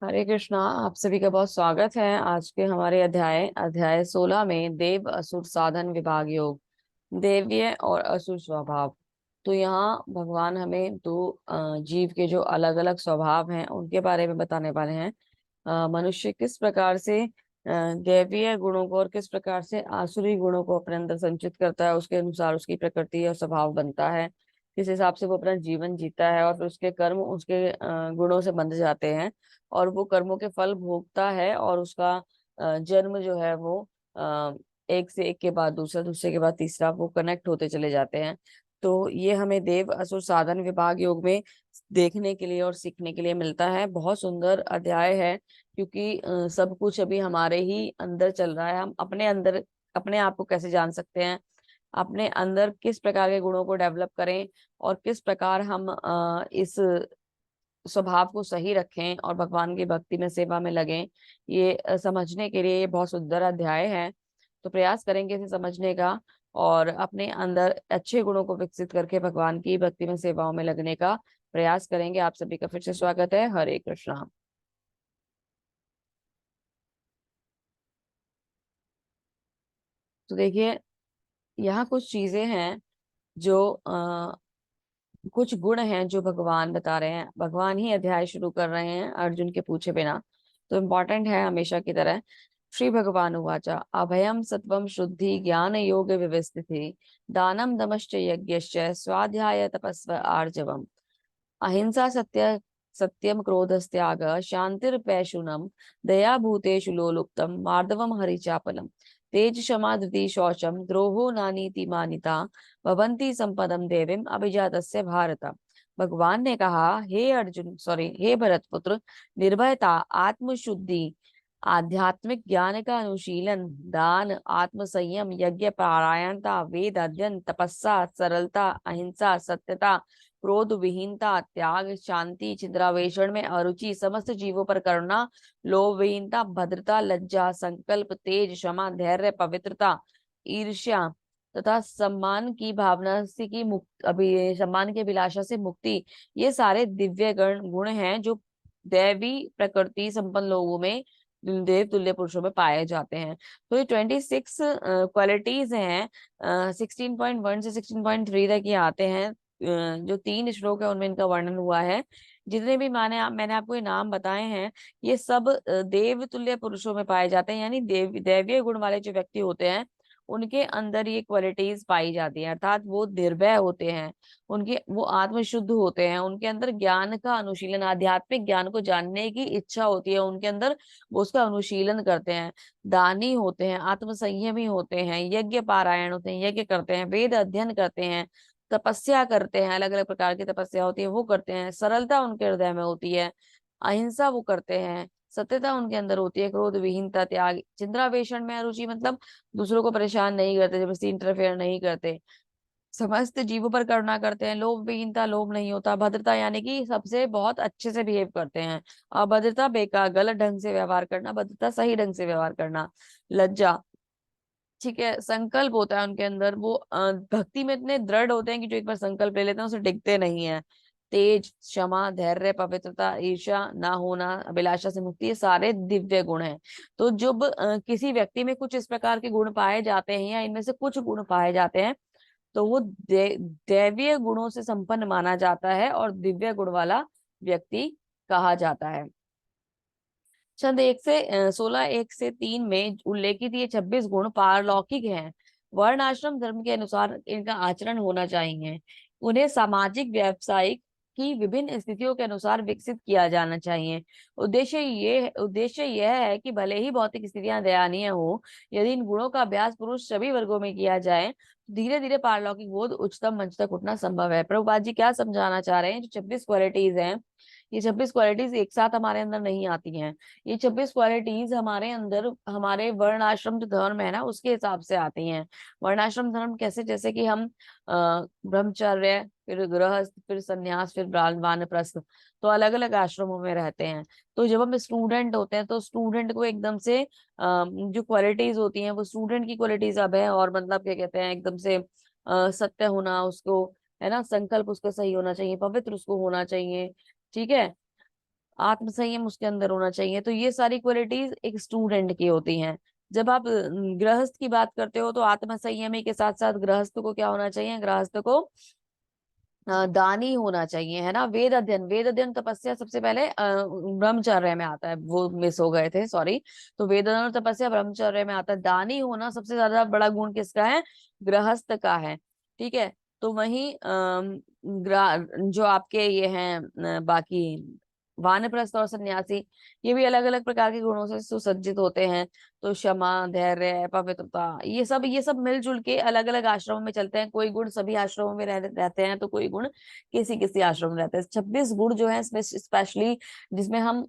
हरे कृष्णा। आप सभी का बहुत स्वागत है आज के हमारे अध्याय अध्याय 16 में देव असुर साधन विभाग योग, देव्य और असुर स्वभाव। तो यहाँ भगवान हमें दो जीव के जो अलग अलग स्वभाव हैं उनके बारे में बताने वाले हैं। मनुष्य किस प्रकार से दैवीय गुणों को और किस प्रकार से आसुरी गुणों को अपने अंदर संचित करता है, उसके अनुसार उसकी प्रकृति और स्वभाव बनता है, किस हिसाब से वो अपना जीवन जीता है, और फिर उसके कर्म उसके गुणों से बंध जाते हैं और वो कर्मों के फल भोगता है। और उसका जन्म जो है वो एक से एक के बाद दूसरा, दूसरे के बाद तीसरा, वो कनेक्ट होते चले जाते हैं। तो ये हमें देव असुर साधन विभाग योग में देखने के लिए और सीखने के लिए मिलता है। बहुत सुंदर अध्याय है क्योंकि सब कुछ अभी हमारे ही अंदर चल रहा है। हम अपने अंदर अपने आप को कैसे जान सकते हैं, अपने अंदर किस प्रकार के गुणों को डेवलप करें और किस प्रकार हम इस स्वभाव को सही रखें और भगवान की भक्ति में सेवा में लगें, ये समझने के लिए ये बहुत सुंदर अध्याय है। तो प्रयास करेंगे इसे समझने का और अपने अंदर अच्छे गुणों को विकसित करके भगवान की भक्ति में सेवाओं में लगने का प्रयास करेंगे। आप सभी का फिर से स्वागत है। हरे कृष्णा। तो देखिए, यहाँ कुछ चीजें हैं जो कुछ गुण हैं जो भगवान बता रहे हैं। भगवान ही अध्याय शुरू कर रहे हैं अर्जुन के पूछे बिना, तो इम्पोर्टेंट है हमेशा की तरह। श्री भगवान उवाचा अभयम सत्वम शुद्धि ज्ञान योग विवस्थिति दानम दमश्च यज्ञश्च स्वाध्याय तपस्व आर्जवम अहिंसा सत्यम क्रोधस्त्याग शांतिर्पैशुनम दया भूतेषु लोलुप्तम मार्दवम हरिचापलम तेज क्षमा धृति शौचम द्रोहो नानीति मानिता भवन्ति संपदम देवीम अभिजातस्य भारत। भगवान ने कहा, हे अर्जुन, सॉरी, हे भरत पुत्र, निर्भयता, आत्मशुद्धि, आध्यात्मिक ज्ञान का अनुशीलन, दान, आत्म संयम, यज्ञ पारायणता, वेद अध्ययन, तपस्या, सरलता, अहिंसा, सत्यता, क्रोध विहीनता, त्याग, शांति, चिंद्रावेशण में अरुचि, समस्त जीवों पर करुणा, लोभ विहीनता, भद्रता, लज्जा, संकल्प, तेज, क्षमा, धैर्य, पवित्रता, ईर्ष्या तथा सम्मान की भावना से की मुक्त अभी सम्मान की अभिलाषा से मुक्ति, ये सारे दिव्य गण गुण हैं जो दैवी प्रकृति संपन्न लोगों में, देव तुल्य पुरुषों में पाए जाते हैं। तो ये 26 क्वालिटीज हैं। 16.1 से 16.3 तक ये आते हैं। जो तीन श्लोक है उनमें इनका वर्णन हुआ है। जितने भी मैंने आपको ये नाम बताए हैं, ये सब देव तुल्य पुरुषों में पाए जाते हैं, यानी दैवीय गुण वाले जो व्यक्ति होते हैं उनके अंदर ये क्वालिटीज पाई जाती हैं, अर्थात वो निर्भय होते हैं, उनके वो आत्मशुद्ध होते हैं, उनके अंदर ज्ञान का अनुशीलन, आध्यात्मिक ज्ञान को जानने की इच्छा होती है उनके अंदर, वो उसका अनुशीलन करते हैं, दानी होते हैं, आत्म संयमी होते हैं, यज्ञ पारायण होते हैं, यज्ञ करते हैं, वेद अध्ययन करते हैं, तपस्या करते हैं, अलग अलग प्रकार की तपस्या होती है वो करते हैं, सरलता उनके हृदय में होती है, अहिंसा वो करते हैं, सत्यता उनके अंदर होती है, क्रोध विहीनता, त्याग, चिंद्रावेशण में अरुचि मतलब दूसरों को परेशान नहीं करते, जबरदस्ती इंटरफेयर नहीं करते, समस्त जीवों पर करुणा करते हैं, लोभ विहीनता, लोभ नहीं होता, भद्रता यानी कि सबसे बहुत अच्छे से बिहेव करते हैं, अभद्रता बेकार गलत ढंग से व्यवहार करना, भद्रता सही ढंग से व्यवहार करना, लज्जा, ठीक है, संकल्प होता है उनके अंदर, वो भक्ति में इतने दृढ़ होते हैं कि जो एक बार संकल्प ले लेते हैं उसे डिगते नहीं है, तेज, क्षमा, धैर्य, पवित्रता, ईर्ष्या ना होना, अभिलाषा से मुक्ति, ये सारे दिव्य गुण हैं। तो जब किसी व्यक्ति में कुछ इस प्रकार के गुण पाए जाते हैं या इनमें से कुछ गुण पाए जाते हैं तो वो दैवीय गुणों से संपन्न माना जाता है और दिव्य गुण वाला व्यक्ति कहा जाता है। छंद 1 से 3 में उल्लेखित ये 26 गुण पारलौकिक हैं। वर्ण आश्रम धर्म के अनुसार इनका आचरण होना चाहिए। उन्हें सामाजिक व्यावसायिक की विभिन्न स्थितियों के अनुसार विकसित किया जाना चाहिए। उद्देश्य यह है कि भले ही भौतिक स्थितियां दयनीय हो, यदि इन गुणों का अभ्यास पुरुष सभी वर्गों में किया जाए तो धीरे धीरे पारलौकिक बोध उच्चतम मंच तक उठना संभव है। प्रभुपाद जी क्या समझाना चाह रहे हैं? जो 26 क्वालिटीज हैं, ये 26 क्वालिटीज एक साथ हमारे अंदर नहीं आती हैं। ये 26 क्वालिटीज हमारे अंदर हमारे वर्ण आश्रम जो धर्म है ना उसके हिसाब से आती हैं। वर्ण आश्रम धर्म कैसे? जैसे कि हम ब्रह्मचर्य, फिर गृहस्थ, फिर संन्यास, फिर वानप्रस्थ, तो अलग अलग आश्रमों में रहते हैं। तो जब हम स्टूडेंट होते हैं तो स्टूडेंट को एकदम से जो क्वालिटीज होती हैं वो स्टूडेंट की क्वालिटीज अब है, और मतलब क्या कहते हैं, एकदम से सत्य होना उसको, है ना, संकल्प उसका सही होना चाहिए, पवित्र उसको होना चाहिए, ठीक है, आत्मसंयम उसके अंदर होना चाहिए। तो ये सारी क्वालिटीज एक स्टूडेंट की होती हैं। जब आप गृहस्थ की बात करते हो तो आत्मसंयमी के साथ साथ गृहस्थ को क्या होना चाहिए, गृहस्थ को दानी होना चाहिए, है ना। वेद अध्ययन, वेद अध्ययन तपस्या सबसे पहले ब्रह्मचर्य में आता है, वो मिस हो गए थे, सॉरी। तो वेद अध्ययन और तपस्या ब्रह्मचर्य में आता है। दानी होना सबसे ज्यादा बड़ा गुण किसका है, गृहस्थ का है। ठीक है। तो वहीं जो आपके ये हैं बाकी वानप्रस्थ और सन्यासी, ये भी अलग अलग प्रकार के गुणों से सुसज्जित होते हैं। तो क्षमा, धैर्य, पवित्रता, ये सब मिलजुल के अलग अलग आश्रमों में चलते हैं। कोई गुण सभी आश्रमों में रहते हैं, तो कोई गुण किसी किसी आश्रम में रहते हैं। 26 गुण जो है स्पेशली जिसमें हम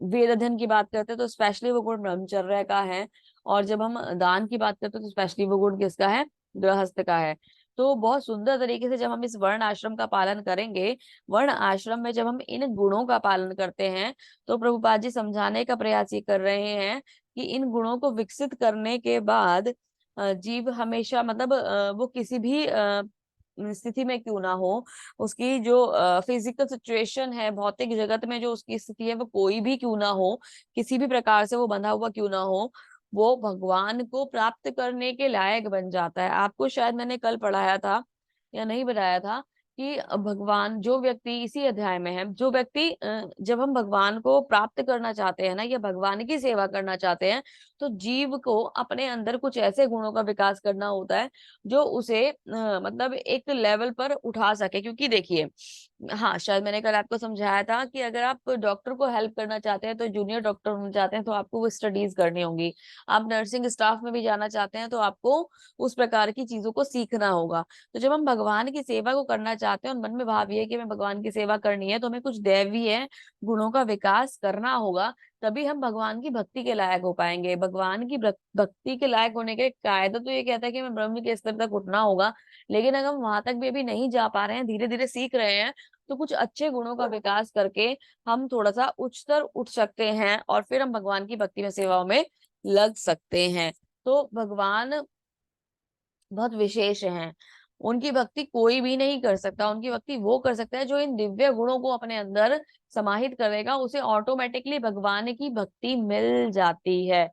वेद अध्ययन की बात करते हैं तो स्पेशली वो गुण ब्रह्मचर्य का है। और जब हम दान की बात करते हैं तो स्पेशली वो गुण किसका है, गृहस्थ का है। तो बहुत सुंदर तरीके से जब हम इस वर्ण आश्रम का पालन करेंगे, वर्ण आश्रम में जब हम इन गुणों का पालन करते हैं, तो प्रभुपाद जी समझाने का प्रयास ये कर रहे हैं कि इन गुणों को विकसित करने के बाद जीव हमेशा मतलब वो किसी भी स्थिति में क्यों ना हो, उसकी जो फिजिकल सिचुएशन है, भौतिक जगत में जो उसकी स्थिति है वो कोई भी क्यों ना हो, किसी भी प्रकार से वो बंधा हुआ क्यों ना हो, वो भगवान को प्राप्त करने के लायक बन जाता है। आपको शायद मैंने कल पढ़ाया था या नहीं बताया था कि भगवान, जो व्यक्ति इसी अध्याय में है, जो व्यक्ति जब हम भगवान को प्राप्त करना चाहते हैं ना, या भगवान की सेवा करना चाहते हैं, तो जीव को अपने अंदर कुछ ऐसे गुणों का विकास करना होता है जो उसे मतलब एक लेवल पर उठा सके। क्योंकि देखिए, हाँ शायद मैंने कल आपको समझाया था कि अगर आप डॉक्टर को हेल्प करना चाहते हैं, तो जूनियर डॉक्टर होना चाहते हैं, तो आपको वो स्टडीज करनी होंगी। आप नर्सिंग स्टाफ में भी जाना चाहते हैं तो आपको उस प्रकार की चीजों को सीखना होगा। तो जब हम भगवान की सेवा को करना चाहते हैं और मन में भाव ये है कि हमें भगवान की सेवा करनी है, तो हमें कुछ दैवीय गुणों का विकास करना होगा। तभी हम भगवान की भक्ति के लायक हो पाएंगे। भगवान की भक्ति के लायक होने के कायदा तो ये कहता है कि हमें ब्रह्म के स्तर तक उठना होगा। लेकिन अगर हम वहां तक भी अभी नहीं जा पा रहे हैं, धीरे धीरे सीख रहे हैं, तो कुछ अच्छे गुणों का विकास करके हम थोड़ा सा उच्चतर उठ सकते हैं और फिर हम भगवान की भक्ति में सेवाओं में लग सकते हैं। तो भगवान बहुत विशेष हैं। उनकी भक्ति कोई भी नहीं कर सकता। उनकी भक्ति वो कर सकता है जो इन दिव्य गुणों को अपने अंदर समाहित करेगा, उसे ऑटोमेटिकली भगवान की भक्ति मिल जाती है।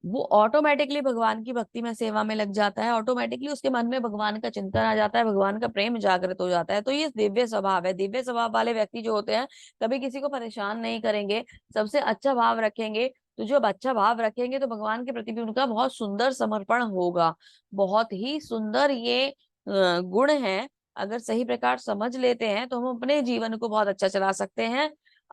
वो ऑटोमेटिकली भगवान की भक्ति में सेवा में लग जाता है, ऑटोमेटिकली उसके मन में भगवान का चिंतन आ जाता है, भगवान का प्रेम जागृत हो जाता है। तो ये दिव्य स्वभाव है। दिव्य स्वभाव वाले व्यक्ति जो होते हैं, कभी किसी को परेशान नहीं करेंगे, सबसे अच्छा भाव रखेंगे। तो जब अच्छा भाव रखेंगे तो भगवान के प्रति भी उनका बहुत सुंदर समर्पण होगा। बहुत ही सुंदर ये गुण है। अगर सही प्रकार समझ लेते हैं तो हम अपने जीवन को बहुत अच्छा चला सकते हैं।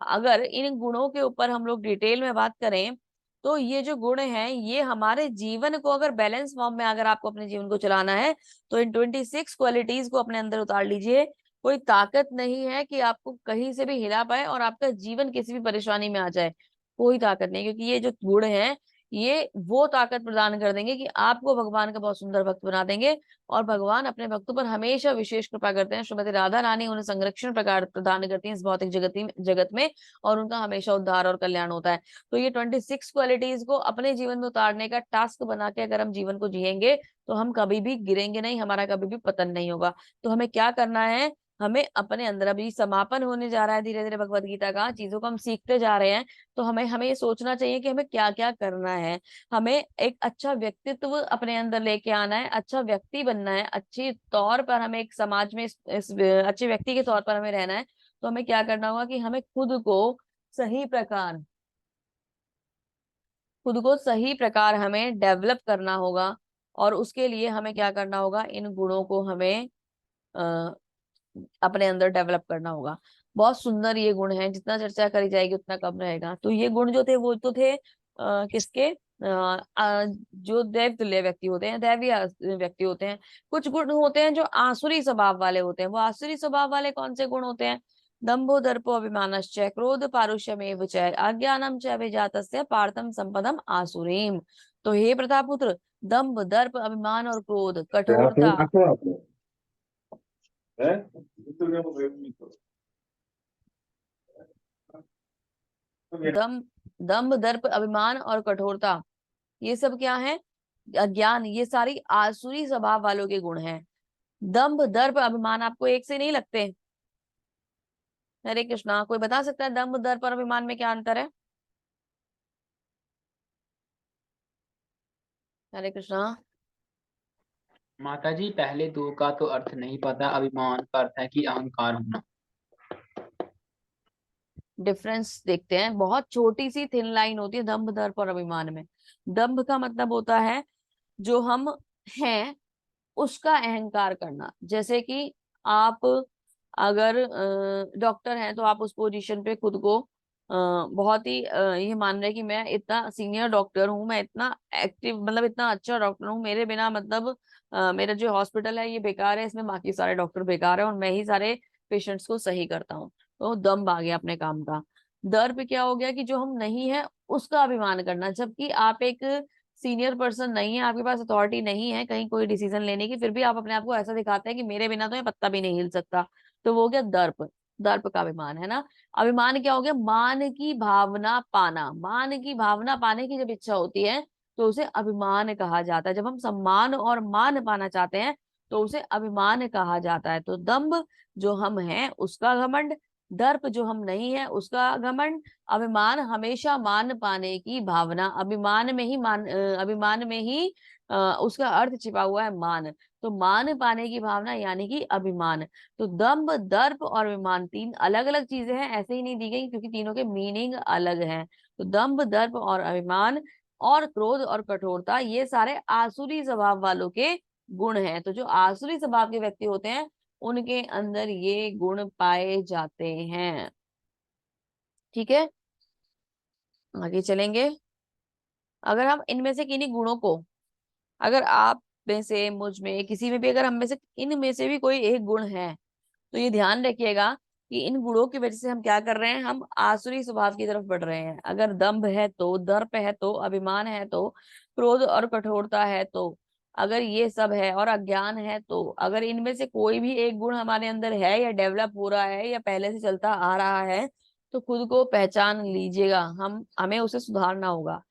अगर इन गुणों के ऊपर हम लोग डिटेल में बात करें, तो ये जो गुण हैं, ये हमारे जीवन को अगर बैलेंस फॉर्म में अगर आपको अपने जीवन को चलाना है, तो इन 26 क्वालिटीज को अपने अंदर उतार लीजिए। कोई ताकत नहीं है कि आपको कहीं से भी हिला पाए और आपका जीवन किसी भी परेशानी में आ जाए। कोई ताकत नहीं, क्योंकि ये जो गुण हैं, ये वो ताकत प्रदान कर देंगे कि आपको भगवान का बहुत सुंदर भक्त बना देंगे। और भगवान अपने भक्तों पर हमेशा विशेष कृपा करते हैं। श्रीमती राधा रानी उन्हें संरक्षण प्रकार प्रदान करती हैं इस भौतिक जगत में, और उनका हमेशा उद्धार और कल्याण होता है। तो ये 26 क्वालिटीज को अपने जीवन में उतारने का टास्क बना के अगर हम जीवन को जिएंगे, तो हम कभी भी गिरेंगे नहीं, हमारा कभी भी पतन नहीं होगा। तो हमें क्या करना है, हमें अपने अंदर, अभी समापन होने जा रहा है धीरे धीरे भगवत गीता का, चीजों को हम सीखते जा रहे हैं, तो हमें हमें ये सोचना चाहिए कि हमें क्या क्या करना है। हमें एक अच्छा व्यक्तित्व अपने अंदर लेके आना है, अच्छा व्यक्ति बनना है, अच्छे तौर पर हमें एक समाज में इस अच्छे व्यक्ति के तौर पर हमें रहना है। तो हमें क्या करना होगा कि हमें सही प्रकार खुद को सही प्रकार हमें डेवलप करना होगा। और उसके लिए हमें क्या करना होगा, इन गुणों को हमें अ, अपने अंदर डेवलप करना होगा। बहुत सुंदर ये गुण है, जितना चर्चा करी जाएगी उतना कम रहेगा। तो ये गुण जो थे वो तो थे किसके, जो देव तुल्य व्यक्ति होते हैं, दैवीय व्यक्ति होते हैं। कुछ गुण होते हैं जो आसुरी स्वभाव वाले होते हैं। वो आसुरी स्वभाव वाले कौन से गुण होते हैं, दंभो दर्पो अभिमानश्च, क्रोध पारुष्यमेव च, अज्ञानम च विजातस्य पार्थम संपदम आसुरीम। तो हे प्रतापपुत्र, दंभ, दर्प, अभिमान और क्रोध, कठोरता, दम दंभ, दर्प, अभिमान और कठोरता, ये सब क्या है, अज्ञान। ये सारी आसुरी स्वभाव वालों के गुण हैं। दंभ, दर्प, अभिमान आपको एक से नहीं लगते। हरे कृष्णा। कोई बता सकता है दम्भ, दर्प और अभिमान में क्या अंतर है? हरे कृष्णा। माता जी, पहले दो का तो अर्थ नहीं पता, अभिमान का अर्थ है कि अहंकार होना। डिफरेंस देखते हैं, बहुत छोटी सी थिन लाइन होती है दम्भ, दर्प और अभिमान में। दम्भ का मतलब होता है जो हम हैं उसका अहंकार करना। जैसे कि आप अगर डॉक्टर हैं तो आप उस पोजीशन पे खुद को बहुत ही ये मान रहे हैं कि मैं इतना सीनियर डॉक्टर हूँ, मैं इतना एक्टिव, मतलब इतना अच्छा डॉक्टर हूँ, मेरे बिना मतलब मेरा जो हॉस्पिटल है ये बेकार है, इसमें बाकी सारे डॉक्टर बेकार है और मैं ही सारे पेशेंट्स को सही करता हूँ। तो दम्भ आ गया अपने काम का। दर्प क्या हो गया कि जो हम नहीं है उसका अभिमान करना। जबकि आप एक सीनियर पर्सन नहीं है, आपके पास अथॉरिटी नहीं है कहीं कोई डिसीजन लेने की, फिर भी आप अपने आप को ऐसा दिखाते हैं कि मेरे बिना तो ये पत्ता भी नहीं हिल सकता। तो वो हो गया दर्प। दर्प का अभिमान है ना। अभिमान क्या हो गया? मान की भावना पाना। मान की भावना पाने की जब इच्छा होती है तो उसे अभिमान कहा जाता है। जब हम सम्मान और मान पाना चाहते हैं तो उसे अभिमान कहा जाता है। तो दंभ जो हम हैं उसका घमंड, दर्प जो हम नहीं है उसका घमंड, अभिमान हमेशा मान पाने की भावना। अभिमान में ही अभिमान में ही उसका अर्थ छिपा हुआ है मान। तो मान पाने की भावना यानी कि अभिमान। तो दंभ, दर्प और अभिमान तीन अलग अलग चीजें हैं, ऐसे ही नहीं दी गई क्योंकि तीनों के मीनिंग अलग हैं। तो दंभ, दर्प और अभिमान और क्रोध और कठोरता ये सारे आसुरी स्वभाव वालों के गुण हैं। तो जो आसुरी स्वभाव के व्यक्ति होते हैं उनके अंदर ये गुण पाए जाते हैं। ठीक है, आगे चलेंगे। अगर हम इनमें से किन्हीं गुणों को, अगर आप में से, मुझ में, किसी में भी अगर हम में से इनमें से भी कोई एक गुण है तो ये ध्यान रखिएगा कि इन गुणों की वजह से हम क्या कर रहे हैं, हम आसुरी स्वभाव की तरफ बढ़ रहे हैं। अगर दंभ है तो, दर्प है तो, अभिमान है तो, क्रोध और कठोरता है तो, अगर ये सब है और अज्ञान है तो, अगर इनमें से कोई भी एक गुण हमारे अंदर है या डेवलप हो रहा है या पहले से चलता आ रहा है तो खुद को पहचान लीजिएगा। हमें उसे सुधारना होगा।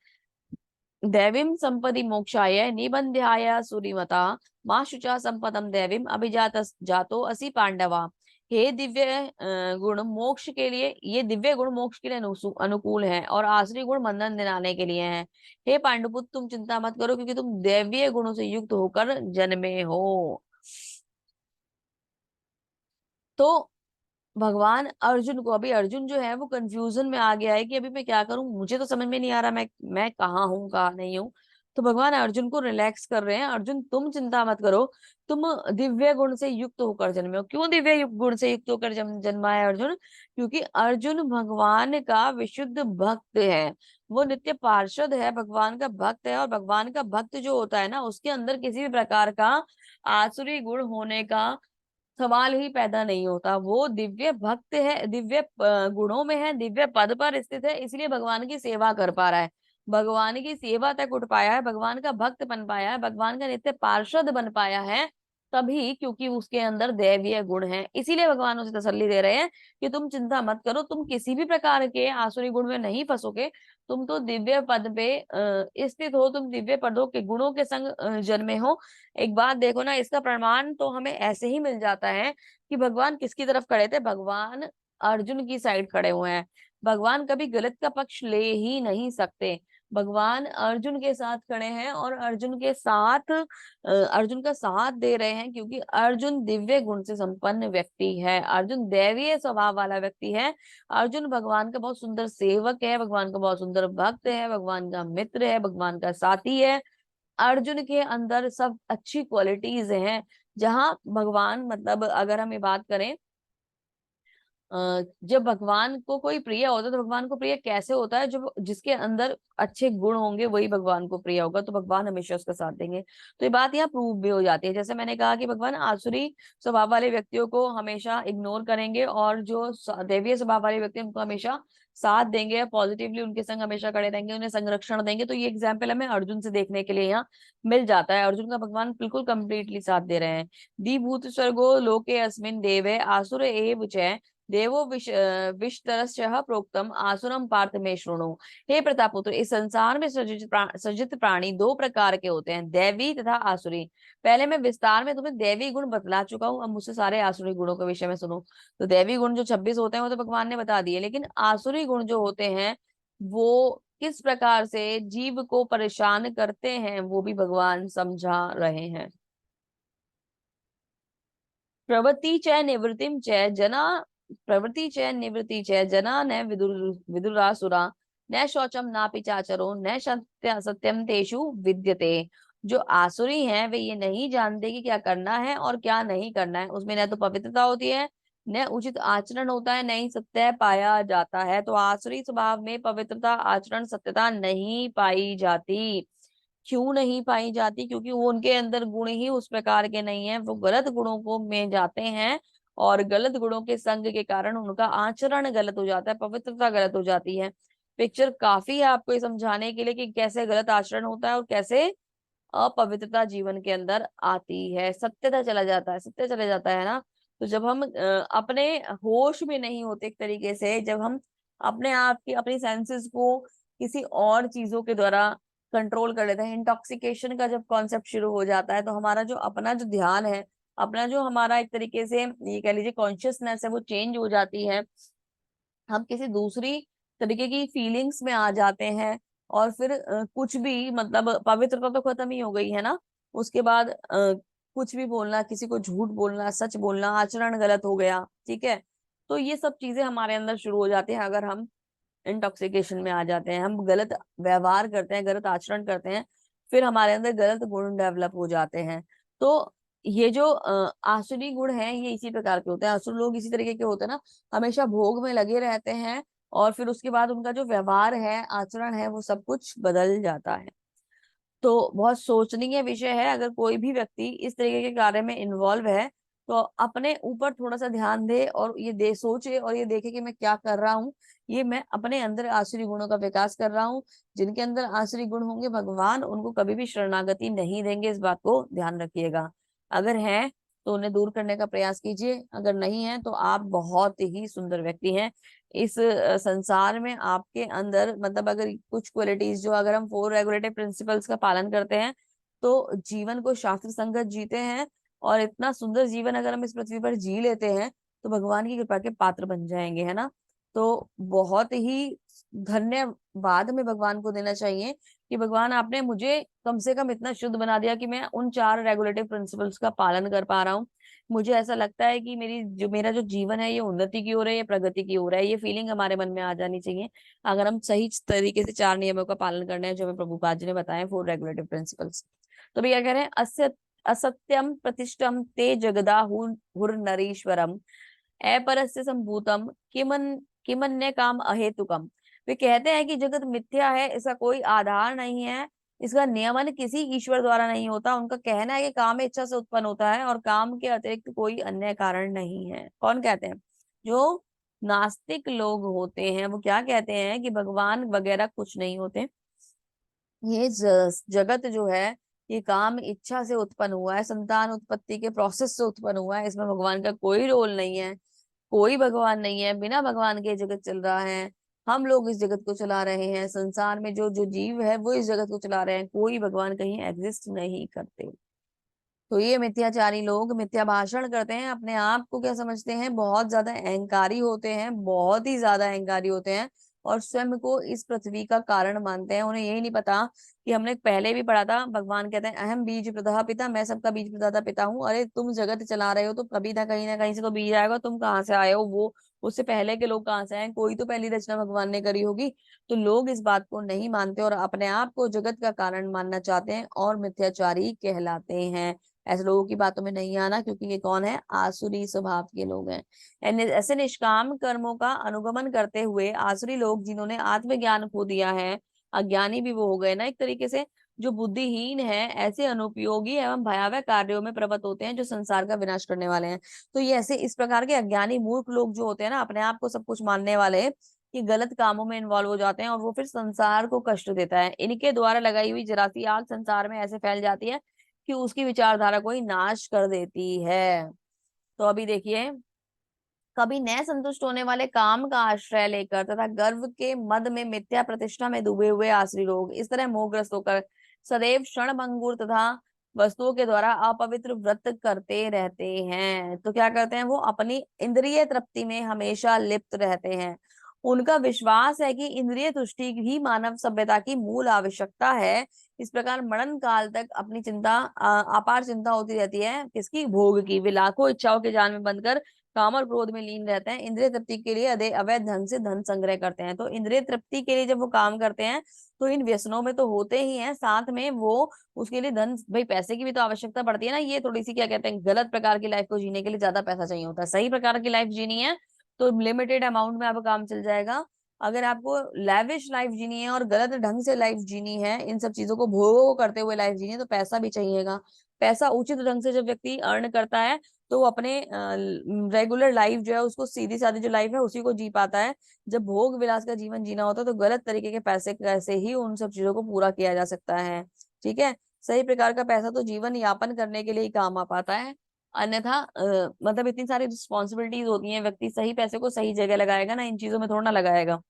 दैवीं संपदि मोक्षाय निबंध्याय सूरिमता माँ शुचा संपदम दैवीं अभिजात जातो असि पांडवा। हे दिव्य गुण मोक्ष के लिए, ये दिव्य गुण मोक्ष के लिए अनुकूल है और आसुरी गुण बंधन दिलाने के लिए हैं। हे पांडुपुत्र तुम चिंता मत करो क्योंकि तुम दैवीय गुणों से युक्त होकर जन्मे हो। तो भगवान अर्जुन को, अभी अर्जुन जो है वो कंफ्यूजन में आ गया है कि अभी मैं क्या करूं, मुझे तो समझ में नहीं आ रहा मैं कहाँ हूँ कहाँ नहीं हूँ। तो भगवान अर्जुन को रिलैक्स कर रहे हैं, अर्जुन तुम चिंता मत करो, तुम दिव्य गुण से युक्त होकर जन्मे हो। क्यों दिव्य गुण से युक्त होकर जन्मा है अर्जुन? क्योंकि अर्जुन भगवान का विशुद्ध भक्त है, वो नित्य पार्षद है, भगवान का भक्त है। और भगवान का भक्त जो होता है ना उसके अंदर किसी भी प्रकार का आसुरी गुण होने का सवाल ही पैदा नहीं होता। वो दिव्य भक्त है, दिव्य गुणों में है, दिव्य पद पर स्थित है, इसलिए भगवान की सेवा कर पा रहा है, भगवान की सेवा तक उठ पाया है, भगवान का भक्त बन पाया है, भगवान का नित्य पार्षद बन पाया है। तभी क्योंकि उसके अंदर दैवीय गुण है, इसीलिए भगवान उसे तसल्ली दे रहे हैं कि तुम चिंता मत करो, तुम किसी भी प्रकार के आसुरी गुण में नहीं फंसोगे। तुम तो दिव्य पद पे स्थित हो, तुम दिव्य पदों के गुणों के संग जन्मे हो। एक बात देखो ना, इसका प्रमाण तो हमें ऐसे ही मिल जाता है कि भगवान किसकी तरफ खड़े थे, भगवान अर्जुन की साइड खड़े हुए हैं। भगवान कभी गलत का पक्ष ले ही नहीं सकते। भगवान अर्जुन के साथ खड़े हैं और अर्जुन के साथ अर्जुन का साथ दे रहे हैं क्योंकि अर्जुन दिव्य गुण से संपन्न व्यक्ति है, अर्जुन दैवीय स्वभाव वाला व्यक्ति है। अर्जुन भगवान का बहुत सुंदर सेवक है, भगवान का बहुत सुंदर भक्त है, भगवान का मित्र है, भगवान का साथी है। अर्जुन के अंदर सब अच्छी क्वालिटीज हैं। जहां भगवान, मतलब अगर हम ये बात करें, जब भगवान को कोई प्रिय होता है तो भगवान को प्रिय कैसे होता है? जो जिसके अंदर अच्छे गुण होंगे वही भगवान को प्रिय होगा, तो भगवान हमेशा उसका साथ देंगे। तो ये बात यहाँ प्रूव भी हो जाती है। जैसे मैंने कहा कि भगवान आसुरी स्वभाव वाले व्यक्तियों को हमेशा इग्नोर करेंगे और जो दैवीय स्वभाव वाले व्यक्ति हैं, उनको हमेशा साथ देंगे, पॉजिटिवली उनके संग हमेशा खड़े रहेंगे, उन्हें संरक्षण देंगे। तो ये एग्जाम्पल हमें अर्जुन से देखने के लिए यहाँ मिल जाता है। अर्जुन का भगवान बिल्कुल कंप्लीटली साथ दे रहे हैं। दी भूत स्वर्गो लोके अस्मिन देवे आसुर एव च देवो विशतरश्चः प्रोक्तम आसुरम पार्थ में शृणु। हे प्रतापपुत्र, इस संसार में सृजित प्राणी दो प्रकार के होते हैं, दैवी तथा आसुरी। पहले मैं विस्तार में तुम्हें दैवी गुण बतला चुका हूँ, अब मुझसे सारे आसुरी गुणों के विषय में सुनो। तो दैवी गुण जो 26 होते हैं वो तो भगवान ने बता दिए, लेकिन आसुरी गुण जो होते हैं वो किस प्रकार से जीव को परेशान करते हैं वो भी भगवान समझा रहे हैं। प्रवृत्ति च निवृत्तिम च जना, प्रवृत्ति च निवृत्ति च जना न विदुरासुरा, न शौचम नापि चाचरो न सत्यम तेषु विद्यते। जो आसुरी हैं वे ये नहीं जानते कि क्या करना है और क्या नहीं करना है, उसमें न तो पवित्रता होती है, न उचित आचरण होता है, न ही सत्य पाया जाता है। तो आसुरी स्वभाव में पवित्रता, आचरण, सत्यता नहीं पाई जाती। क्यों नहीं पाई जाती? क्योंकि वो उनके अंदर गुण ही उस प्रकार के नहीं है, वो गलत गुणों को में जाते हैं, और गलत गुणों के संग के कारण उनका आचरण गलत हो जाता है, पवित्रता गलत हो जाती है। पिक्चर काफी है आपको ये समझाने के लिए कि कैसे गलत आचरण होता है और कैसे अपवित्रता जीवन के अंदर आती है, सत्यता चला जाता है, सत्य चला जाता है ना। तो जब हम अपने होश में नहीं होते, एक तरीके से जब हम अपने आप की, अपनी सेंसेस को किसी और चीजों के द्वारा कंट्रोल कर लेते हैं, इंटॉक्सिकेशन का जब कॉन्सेप्ट शुरू हो जाता है, तो हमारा जो अपना जो ध्यान है, अपना जो हमारा एक तरीके से ये कह लीजिए कॉन्शियसनेस है, वो चेंज हो जाती है। हम किसी दूसरी तरीके की फीलिंग्स में आ जाते हैं, और फिर कुछ भी मतलब पवित्रता तो खत्म ही हो गई है ना। उसके बाद कुछ भी बोलना, किसी को झूठ बोलना, सच बोलना, आचरण गलत हो गया, ठीक है। तो ये सब चीजें हमारे अंदर शुरू हो जाती हैं अगर हम इंटॉक्सिकेशन में आ जाते हैं, हम गलत व्यवहार करते हैं, गलत आचरण करते हैं, फिर हमारे अंदर गलत गुण डेवलप हो जाते हैं। तो ये जो आसुरी गुण हैं ये इसी प्रकार के होते हैं, आसुरी लोग इसी तरीके के होते हैं ना, हमेशा भोग में लगे रहते हैं, और फिर उसके बाद उनका जो व्यवहार है, आचरण है, वो सब कुछ बदल जाता है। तो बहुत सोचनीय विषय है, अगर कोई भी व्यक्ति इस तरीके के कार्य में इन्वॉल्व है तो अपने ऊपर थोड़ा सा ध्यान दे और ये दे सोचे और ये देखे कि मैं क्या कर रहा हूँ, ये मैं अपने अंदर आसुरी गुणों का विकास कर रहा हूँ। जिनके अंदर आसुरी गुण होंगे भगवान उनको कभी भी शरणागति नहीं देंगे, इस बात को ध्यान रखिएगा। अगर है तो उन्हें दूर करने का प्रयास कीजिए, अगर नहीं है तो आप बहुत ही सुंदर व्यक्ति हैं। इस संसार में आपके अंदर मतलब अगर कुछ क्वालिटीज जो, अगर हम 4 रेगुलेटिव प्रिंसिपल्स का पालन करते हैं तो जीवन को शास्त्र संगत जीते हैं, और इतना सुंदर जीवन अगर हम इस पृथ्वी पर जी लेते हैं तो भगवान की कृपा के पात्र बन जाएंगे, है ना। तो बहुत ही धन्यवाद हमें भगवान को देना चाहिए कि भगवान आपने मुझे कम से कम इतना शुद्ध बना दिया कि मैं उन 4 रेगुलेटिव प्रिंसिपल्स का पालन कर पा रहा हूँ। मुझे ऐसा लगता है कि मेरा जो जीवन है ये उन्नति की ओर है, ये प्रगति की ओर है, ये फीलिंग हमारे मन में आ जानी चाहिए अगर हम सही तरीके से 4 नियमों का पालन करना है जो हमें प्रभुपाद जी ने बताए, 4 रेगुलेटिव प्रिंसिपल्स। तो भैया कह रहे हैं असत्यम प्रतिष्ठम ते जगदा हुर नरीश्वरम अपरस्य संभूतम किमन किमन्य काम अहेतुकम। वे कहते हैं कि जगत मिथ्या है, इसका कोई आधार नहीं है, इसका नियमन किसी ईश्वर द्वारा नहीं होता। उनका कहना है कि काम इच्छा से उत्पन्न होता है और काम के अतिरिक्त कोई अन्य कारण नहीं है। कौन कहते हैं? जो नास्तिक लोग होते हैं वो क्या कहते हैं कि भगवान वगैरह कुछ नहीं होते, ये जगत जो है ये काम इच्छा से उत्पन्न हुआ है, संतान उत्पत्ति के प्रोसेस से उत्पन्न हुआ है, इसमें भगवान का कोई रोल नहीं है, कोई भगवान नहीं है, बिना भगवान के जगत चल रहा है। हम लोग इस जगत को चला रहे हैं, संसार में जो जो जीव है वो इस जगत को चला रहे हैं, कोई भगवान कहीं एग्जिस्ट नहीं करते। तो ये मिथ्याचारी लोग मिथ्या भाषण करते हैं, अपने आप को क्या समझते हैं, बहुत ज्यादा अहंकारी होते हैं, बहुत ही ज्यादा अहंकारी होते हैं, और स्वयं को इस पृथ्वी का कारण मानते हैं। उन्हें यही नहीं पता कि हमने पहले भी पढ़ा था, भगवान कहते हैं अहम बीज प्रदाता पिता, मैं सबका बीज प्रदाता पिता हूँ। अरे तुम जगत चला रहे हो तो कभी ना कहीं से तो बीज आएगा, तुम कहाँ से आए हो, वो उससे पहले के लोग कहाँ से आए, कोई तो पहली रचना भगवान ने करी होगी। तो लोग इस बात को नहीं मानते और अपने आप को जगत का कारण मानना चाहते हैं और मिथ्याचारी कहलाते हैं। ऐसे लोगों की बातों में नहीं आना, क्योंकि ये कौन है? आसुरी स्वभाव के लोग हैं। ऐसे निष्काम कर्मों का अनुगमन करते हुए आसुरी लोग, जिन्होंने आत्मज्ञान खो दिया है, अज्ञानी भी वो हो गए ना एक तरीके से, जो बुद्धिहीन है, ऐसे अनुपयोगी एवं भयावह कार्यों में प्रवृत्त होते हैं जो संसार का विनाश करने वाले हैं। तो ये ऐसे इस प्रकार के अज्ञानी मूर्ख लोग जो होते हैं ना, अपने आप को सब कुछ मानने वाले, ये गलत कामों में इन्वॉल्व हो जाते हैं और वो फिर संसार को कष्ट देता है। इनके द्वारा लगाई हुई जरासी आग संसार में ऐसे फैल जाती है कि उसकी विचारधारा को ही नाश कर देती है। तो अभी देखिए कभी न संतुष्ट होने वाले काम का आश्रय लेकर तथा गर्व के मद में मिथ्या प्रतिष्ठा में डूबे हुए आसुरी लोग इस तरह मोहग्रस्त होकर सदैव क्षणभंगुर तथा वस्तुओं के द्वारा अपवित्र व्रत करते रहते हैं। तो क्या करते हैं, वो अपनी इंद्रिय तृप्ति में हमेशा लिप्त रहते हैं। उनका विश्वास है कि इंद्रिय तुष्टि ही मानव सभ्यता की मूल आवश्यकता है। इस प्रकार मरण काल तक अपनी चिंता अपार चिंता होती रहती है, किसकी, भोग की। वे लाखों इच्छाओं के जाल में बंधकर काम और क्रोध में लीन रहते हैं। इंद्रिय तृप्ति के लिए अवैध ढंग से धन संग्रह करते हैं। तो इंद्रिय तृप्ति के लिए जब वो काम करते हैं तो इन व्यसनों में तो होते ही हैं, साथ में वो उसके लिए धन, भाई पैसे की भी तो आवश्यकता पड़ती है ना। ये थोड़ी सी क्या कहते हैं, गलत प्रकार की लाइफ को जीने के लिए ज्यादा पैसा चाहिए होता है। सही प्रकार की लाइफ जीनी है तो लिमिटेड अमाउंट में आपका काम चल जाएगा। अगर आपको लैविश लाइफ जीनी है और गलत ढंग से लाइफ जीनी है, इन सब चीजों को भोगों करते हुए लाइफ जीनी है, तो पैसा भी चाहिएगा। पैसा उचित ढंग से जब व्यक्ति अर्न करता है तो वो अपने रेगुलर लाइफ जो है, उसको सीधी सादी जो लाइफ है उसी को जी पाता है। जब भोग विलास का जीवन जीना होता है तो गलत तरीके के पैसे कैसे ही उन सब चीजों को पूरा किया जा सकता है। ठीक है, सही प्रकार का पैसा तो जीवन यापन करने के लिए ही काम आ पाता है। अन्यथा मतलब इतनी सारी रिस्पॉन्सिबिलिटीज होती हैं, व्यक्ति सही पैसे को सही जगह लगाएगा ना, इन चीजों में थोड़ा ना लगाएगा।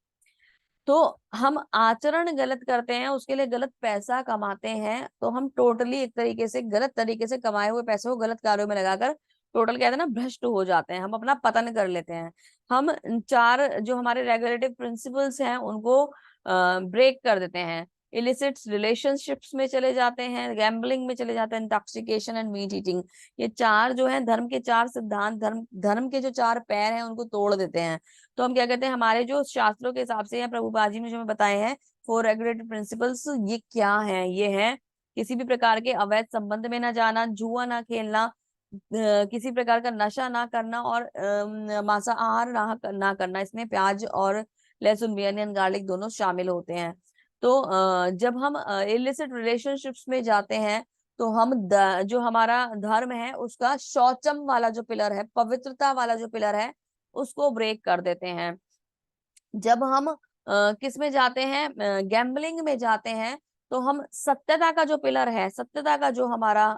तो हम आचरण गलत करते हैं, उसके लिए गलत पैसा कमाते हैं, तो हम टोटली एक तरीके से गलत तरीके से कमाए हुए पैसे को गलत कार्यों में लगाकर टोटल कहते हैं ना भ्रष्ट हो जाते हैं, हम अपना पतन कर लेते हैं। हम चार जो हमारे रेगुलेटिव प्रिंसिपल्स हैं उनको ब्रेक कर देते हैं। इलिसिट रिलेशनशिप्स में चले जाते हैं, गैम्बलिंग में चले जाते हैं, इंटॉक्सिकेशन एंड मीट ईटिंग। ये चार जो है धर्म के चार सिद्धांत, धर्म धर्म के जो चार पैर हैं उनको तोड़ देते हैं। तो हम क्या कहते हैं, हमारे जो शास्त्रों के हिसाब से या प्रभुपाद जी ने जो हमें बताए हैं 4 रेगुलेटेड प्रिंसिपल्स, ये क्या है, ये है किसी भी प्रकार के अवैध संबंध में ना जाना, जुआ ना खेलना, किसी प्रकार का नशा ना करना और मांसाहार ना करना। इसमें प्याज और लहसुन भी, अनियन गार्लिक दोनों शामिल होते हैं। तो जब हम इलिसिट रिलेशनशिप्स में जाते हैं तो हम जो हमारा धर्म है उसका शौचम वाला जो पिलर है, पवित्रता वाला जो पिलर है, उसको ब्रेक कर देते हैं। जब हम किस में जाते हैं, गैम्बलिंग में जाते हैं, तो हम सत्यता का जो पिलर है, सत्यता का जो हमारा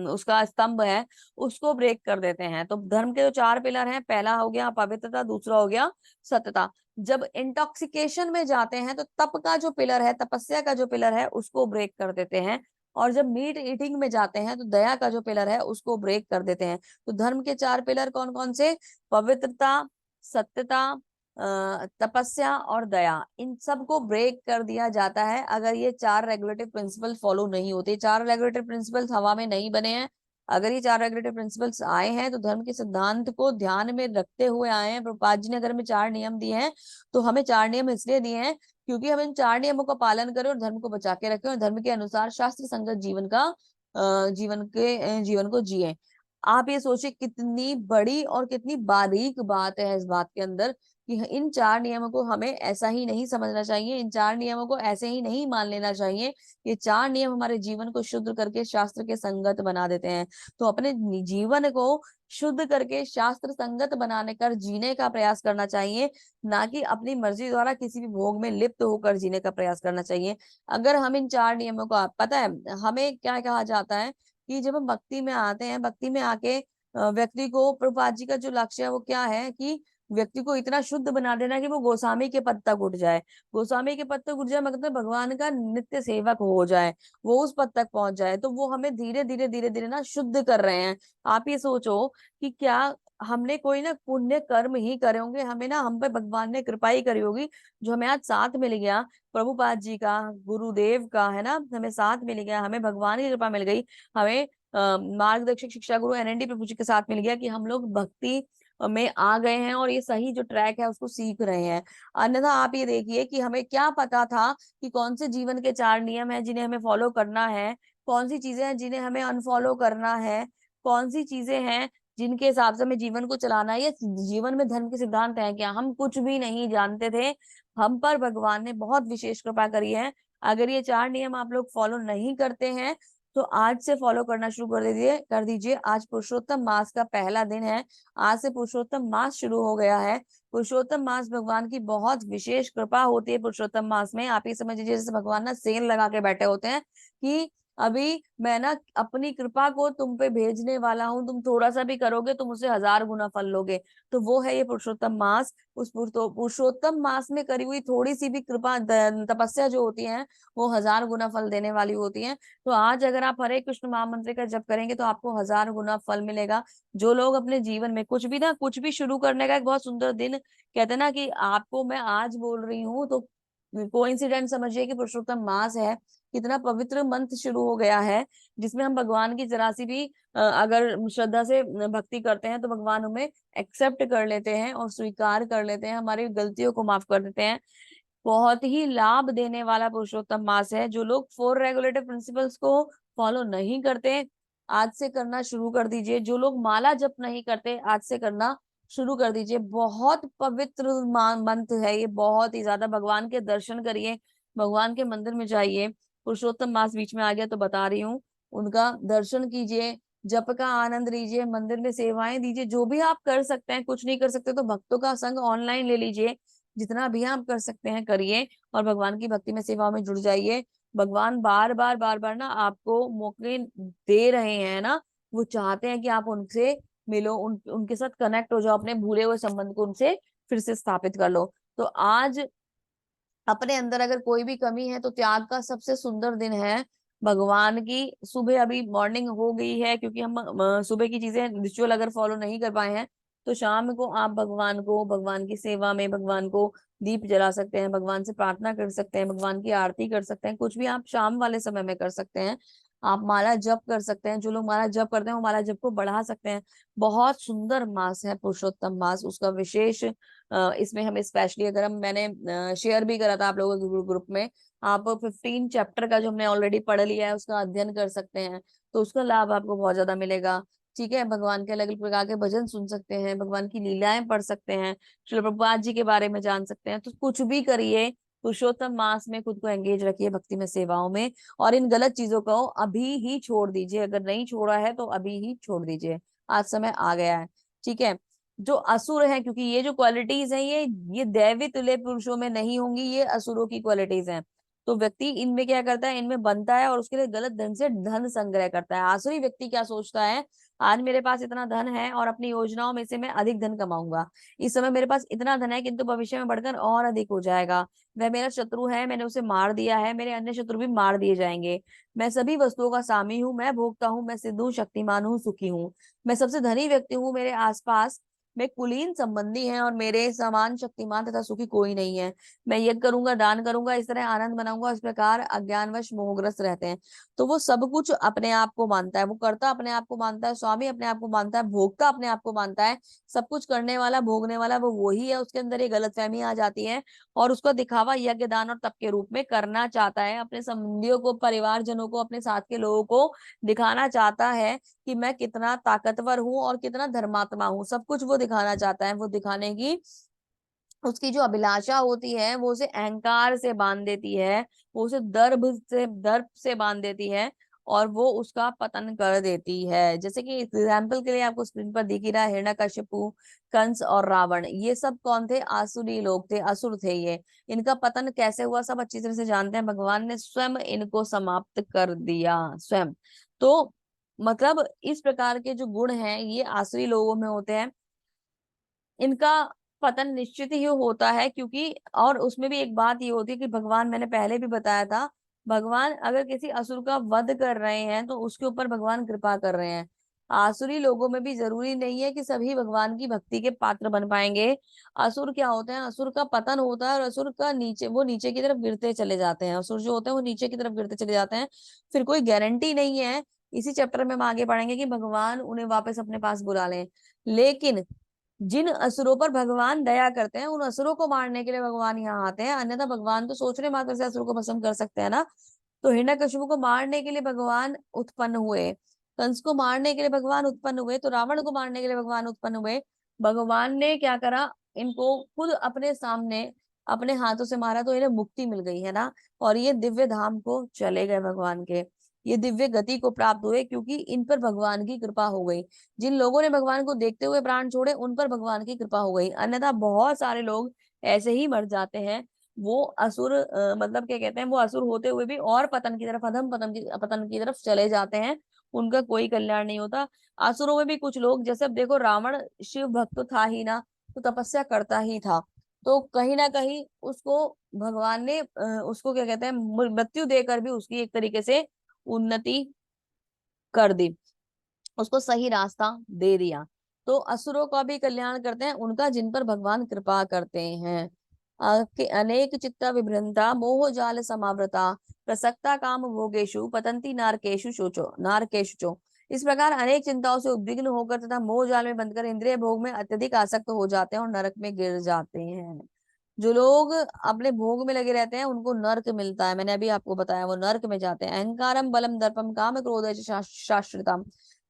उसका स्तंभ है, उसको ब्रेक कर देते हैं। तो धर्म के जो चार पिलर हैं, पहला हो गया पवित्रता, दूसरा हो गया सत्यता। जब इंटॉक्सिकेशन में जाते हैं तो तप का जो पिलर है, तपस्या का जो पिलर है, उसको ब्रेक कर देते हैं। और जब मीट ईटिंग में जाते हैं तो दया का जो पिलर है उसको ब्रेक कर देते हैं। तो धर्म के चार पिलर कौन कौन से, पवित्रता, सत्यता, तपस्या और दया, इन सब को ब्रेक कर दिया जाता है अगर ये चार रेगुलेटिव प्रिंसिपल फॉलो नहीं होते। चार रेगुलेटिव प्रिंसिपल्स हवा में नहीं बने हैं। अगर ये चार रेगुलेटिव प्रिंसिपल्स आए हैं तो धर्म के सिद्धांत को ध्यान में रखते हुए आए हैं। प्रभुपाद जी ने अगर हमें चार नियम दिए हैं तो हमें चार नियम इसलिए दिए हैं क्योंकि हम इन चार नियमों का पालन करें और धर्म को बचा के रखें और धर्म के अनुसार शास्त्र संगत जीवन को जिए। आप ये सोचिए कितनी बड़ी और कितनी बारीक बात है इस बात के अंदर कि इन चार नियमों को हमें ऐसा ही नहीं समझना चाहिए, इन चार नियमों को ऐसे ही नहीं मान लेना चाहिए। ये चार नियम हमारे जीवन को शुद्ध करके शास्त्र के संगत बना देते हैं। तो अपने जीवन को शुद्ध करके शास्त्र संगत बनाने कर जीने का प्रयास करना चाहिए, ना कि अपनी मर्जी द्वारा किसी भी भोग में लिप्त होकर जीने का प्रयास करना चाहिए। अगर हम इन चार नियमों को, पता है हमें क्या कहा जाता है कि जब हम भक्ति में आते हैं, भक्ति में आके व्यक्ति को, प्रभुपाद जी का जो लक्ष्य है वो क्या है कि व्यक्ति को इतना शुद्ध बना देना कि वो गोस्वामी के पद तक उठ जाए। गोस्वामी के पद तक उठ जाए मतलब भगवान का नित्य सेवक हो जाए, वो उस पद तक पहुंच जाए। तो वो हमें धीरे धीरे धीरे धीरे ना शुद्ध कर रहे हैं। आप ये सोचो कि क्या हमने कोई ना पुण्य कर्म ही करे होंगे, हमें ना हम पे भगवान ने कृपा ही करी होगी, जो हमें आज साथ मिल गया प्रभुपाद जी का, गुरुदेव का, है ना, हमें साथ मिल गया, हमें भगवान की कृपा मिल गई, हमें मार्गदर्शक शिक्षा गुरु एनएनडी प्रभु जी के साथ मिल गया कि हम लोग भक्ति में आ गए हैं और ये सही जो ट्रैक है उसको सीख रहे हैं। अन्यथा आप ये देखिए कि हमें क्या पता था कि कौन से जीवन के चार नियम हैं जिन्हें हमें फॉलो करना है, कौन सी चीजें हैं जिन्हें हमें अनफॉलो करना है, कौन सी चीजें हैं जिनके हिसाब से हमें जीवन को चलाना है, या जीवन में धर्म के सिद्धांत हैं क्या, हम कुछ भी नहीं जानते थे। हम पर भगवान ने बहुत विशेष कृपा करी है। अगर ये चार नियम आप लोग फॉलो नहीं करते हैं तो आज से फॉलो करना शुरू कर दीजिए। आज पुरुषोत्तम मास का पहला दिन है, आज से पुरुषोत्तम मास शुरू हो गया है। पुरुषोत्तम मास भगवान की बहुत विशेष कृपा होती है। पुरुषोत्तम मास में आप ये समझ लीजिए जैसे भगवान ना सेल लगा के बैठे होते हैं कि अभी मैं ना अपनी कृपा को तुम पे भेजने वाला हूँ, तुम थोड़ा सा भी करोगे तुम उसे 1000 गुना फल लोगे। तो वो है ये पुरुषोत्तम मास। उस पुरुषोत्तम मास में करी हुई थोड़ी सी भी कृपा, तपस्या जो होती है, वो 1000 गुना फल देने वाली होती है। तो आज अगर आप हरे कृष्ण महामंत्र का जप करेंगे तो आपको 1000 गुना फल मिलेगा। जो लोग अपने जीवन में कुछ भी ना, कुछ भी शुरू करने का एक बहुत सुंदर दिन, कहते हैं ना कि आपको मैं आज बोल रही हूँ तो कोइंसिडेंट समझिए कि पुरुषोत्तम मास है। कितना पवित्र मंथ शुरू हो गया है, जिसमें हम भगवान की जरा सी भी अगर श्रद्धा से भक्ति करते हैं तो भगवान हमें एक्सेप्ट कर लेते हैं और स्वीकार कर लेते हैं, हमारी गलतियों को माफ कर देते हैं। बहुत ही लाभ देने वाला पुरुषोत्तम मास है। जो लोग 4 रेगुलेटिव प्रिंसिपल्स को फॉलो नहीं करते, आज से करना शुरू कर दीजिए। जो लोग माला जप नहीं करते, आज से करना शुरू कर दीजिए। बहुत पवित्र मंत्र है ये, बहुत ही ज्यादा। भगवान के दर्शन करिए, भगवान के मंदिर में जाइए। पुरुषोत्तम मास बीच में आ गया तो बता रही हूँ, उनका दर्शन कीजिए, जप का आनंद लीजिए, मंदिर में सेवाएं दीजिए। जो भी आप कर सकते हैं, कुछ नहीं कर सकते तो भक्तों का संग ऑनलाइन ले लीजिए। जितना भी आप कर सकते हैं करिए और भगवान की भक्ति में सेवा में जुड़ जाइए। भगवान बार बार ना आपको मौके दे रहे हैं ना, वो चाहते हैं कि आप उनसे मिलो, उनके साथ कनेक्ट हो जाओ, अपने भूले हुए संबंध को उनसे फिर से स्थापित कर लो। तो आज अपने अंदर अगर कोई भी कमी है तो त्याग का सबसे सुंदर दिन है। भगवान की सुबह, अभी मॉर्निंग हो गई है क्योंकि हम सुबह की चीजें रिचुअल अगर फॉलो नहीं कर पाए हैं, तो शाम को आप भगवान को, भगवान की सेवा में भगवान को दीप जला सकते हैं, भगवान से प्रार्थना कर सकते हैं, भगवान की आरती कर सकते हैं। कुछ भी आप शाम वाले समय में कर सकते हैं। आप माला जप कर सकते हैं, जो लोग माला जप करते हैं वो माला जप को बढ़ा सकते हैं। बहुत सुंदर मास है पुरुषोत्तम मास, उसका विशेष इसमें हमें स्पेशली, अगर हम, मैंने शेयर भी करा था आप लोगों के ग्रुप में, आप 15 चैप्टर का जो हमने ऑलरेडी पढ़ लिया है उसका अध्ययन कर सकते हैं, तो उसका लाभ आपको बहुत ज्यादा मिलेगा। ठीक है, भगवान के अलग अलग प्रकार के भजन सुन सकते हैं, भगवान की लीलाएं पढ़ सकते हैं, श्रील प्रभुपाद जी के बारे में जान सकते हैं। तो कुछ भी करिए, पुरुषोत्तम मास में खुद को एंगेज रखिए भक्ति में, सेवाओं में, और इन गलत चीजों को अभी ही छोड़ दीजिए। अगर नहीं छोड़ा है तो अभी ही छोड़ दीजिए, आज समय आ गया है। ठीक है, जो असुर है, क्योंकि ये जो क्वालिटीज हैं ये दैवी तुल्य पुरुषों में नहीं होंगी, ये असुरों की क्वालिटीज हैं। तो व्यक्ति इनमें क्या करता है, इनमें बनता है और उसके लिए गलत ढंग से धन संग्रह करता है। आसुरी व्यक्ति क्या सोचता है, आज मेरे पास इतना धन है और अपनी योजनाओं में से मैं अधिक धन कमाऊंगा। इस समय मेरे पास इतना धन है किंतु भविष्य में बढ़कर और अधिक हो जाएगा। वह मेरा शत्रु है, मैंने उसे मार दिया है, मेरे अन्य शत्रु भी मार दिए जाएंगे। मैं सभी वस्तुओं का स्वामी हूँ, मैं भोगता हूँ, मैं सिद्ध हूँ, शक्तिमान हूँ, सुखी हूँ। मैं सबसे धनी व्यक्ति हूँ, मेरे आसपास में कुलीन संबंधी हैं और मेरे समान शक्तिमान तथा सुखी कोई नहीं है। मैं यज्ञ करूंगा, दान करूंगा, इस तरह आनंद मनाऊंगा। इस प्रकार अज्ञानवश मोहग्रस्त रहते हैं। तो वो सब कुछ अपने आप को मानता है, वो कर्ता अपने आप को मानता है, स्वामी अपने आप को मानता है, भोक्ता अपने आप को मानता है। सब कुछ करने वाला, भोगने वाला वो वही है। उसके अंदर ये गलतफहमी आ जाती है और उसका दिखावा यज्ञ, दान और तप के रूप में करना चाहता है। अपने संबंधियों को, परिवारजनों को, अपने साथ के लोगों को दिखाना चाहता है कि मैं कितना ताकतवर हूँ और कितना धर्मात्मा हूँ। सब कुछ वो दिखाना चाहता है। वो दिखाने की उसकी जो अभिलाषा होती है वो उसे अहंकार से बांध देती है, वो उसे दर्प से बांध देती है और वो उसका पतन कर देती है। जैसे कि एग्जाम्पल के लिए आपको स्क्रीन पर दिख ही रहा है, हिरण्यकशिपु, कंस और रावण, ये सब कौन थे, आसुरी लोग थे, असुर थे ये। इनका पतन कैसे हुआ सब अच्छी तरह से जानते हैं, भगवान ने स्वयं इनको समाप्त कर दिया, स्वयं। तो मतलब इस प्रकार के जो गुण हैं ये आसुरी लोगों में होते हैं, इनका पतन निश्चित ही होता है। क्योंकि और उसमें भी एक बात ये होती है कि भगवान, मैंने पहले भी बताया था, भगवान अगर किसी असुर का वध कर रहे हैं तो उसके ऊपर भगवान कृपा कर रहे हैं। आसुरी लोगों में भी जरूरी नहीं है कि सभी भगवान की भक्ति के पात्र बन पाएंगे। असुर क्या होते हैं, असुर का पतन होता है और असुर का नीचे, वो नीचे की तरफ गिरते चले जाते हैं। असुर जो होते हैं वो नीचे की तरफ गिरते चले जाते हैं। फिर कोई गारंटी नहीं है, इसी चैप्टर में हम आगे पढ़ेंगे कि भगवान उन्हें वापस अपने पास बुला लें। लेकिन जिन असुरों पर भगवान दया करते हैं, उन असुरों को मारने के लिए भगवान यहाँ आते हैं। अन्यथा भगवान तो सोचने मात्र से असुरों को भस्म कर सकते हैं ना। तो हिरण्यकशिपु को मारने के लिए भगवान उत्पन्न हुए, कंस को मारने के लिए भगवान उत्पन्न हुए, तो रावण को मारने के लिए भगवान उत्पन्न हुए। भगवान ने क्या करा, इनको खुद अपने सामने अपने हाथों से मारा तो इन्हें मुक्ति मिल गई है ना। और ये दिव्य धाम को चले गए भगवान के, ये दिव्य गति को प्राप्त हुए क्योंकि इन पर भगवान की कृपा हो गई। जिन लोगों ने भगवान को देखते हुए प्राण छोड़े उन पर भगवान की कृपा हो गई, अन्यथा बहुत सारे लोग ऐसे ही मर जाते हैं। वो असुर मतलब क्या कहते हैं, वो असुर होते हुए भी और पतन की तरफ, अधम पतन की तरफ चले जाते हैं, उनका कोई कल्याण नहीं होता। असुरों में भी कुछ लोग, जैसे अब देखो रावण शिव भक्त तो था ही ना, तो तपस्या करता ही था, तो कहीं ना कहीं उसको भगवान ने उसको क्या कहते हैं, मृत्यु देकर भी उसकी एक तरीके से उन्नति कर दी, उसको सही रास्ता दे दिया। तो असुरों का भी कल्याण करते हैं उनका, जिन पर भगवान कृपा करते हैं। के अनेक चित्ता विभ्रंता मोह जाल समावृता प्रसक्ता काम भोगेशु पतंती नारकेशु चो। इस प्रकार अनेक चिंताओं से उद्विग्न होकर तथा मोह जाल में बंधकर इंद्रिय भोग में अत्यधिक आसक्त हो जाते हैं और नरक में गिर जाते हैं। जो लोग अपने भोग में लगे रहते हैं उनको नर्क मिलता है, मैंने अभी आपको बताया, वो नर्क में जाते हैं। अहंकारम बलम दर्पम काम क्रोध शाश्रितम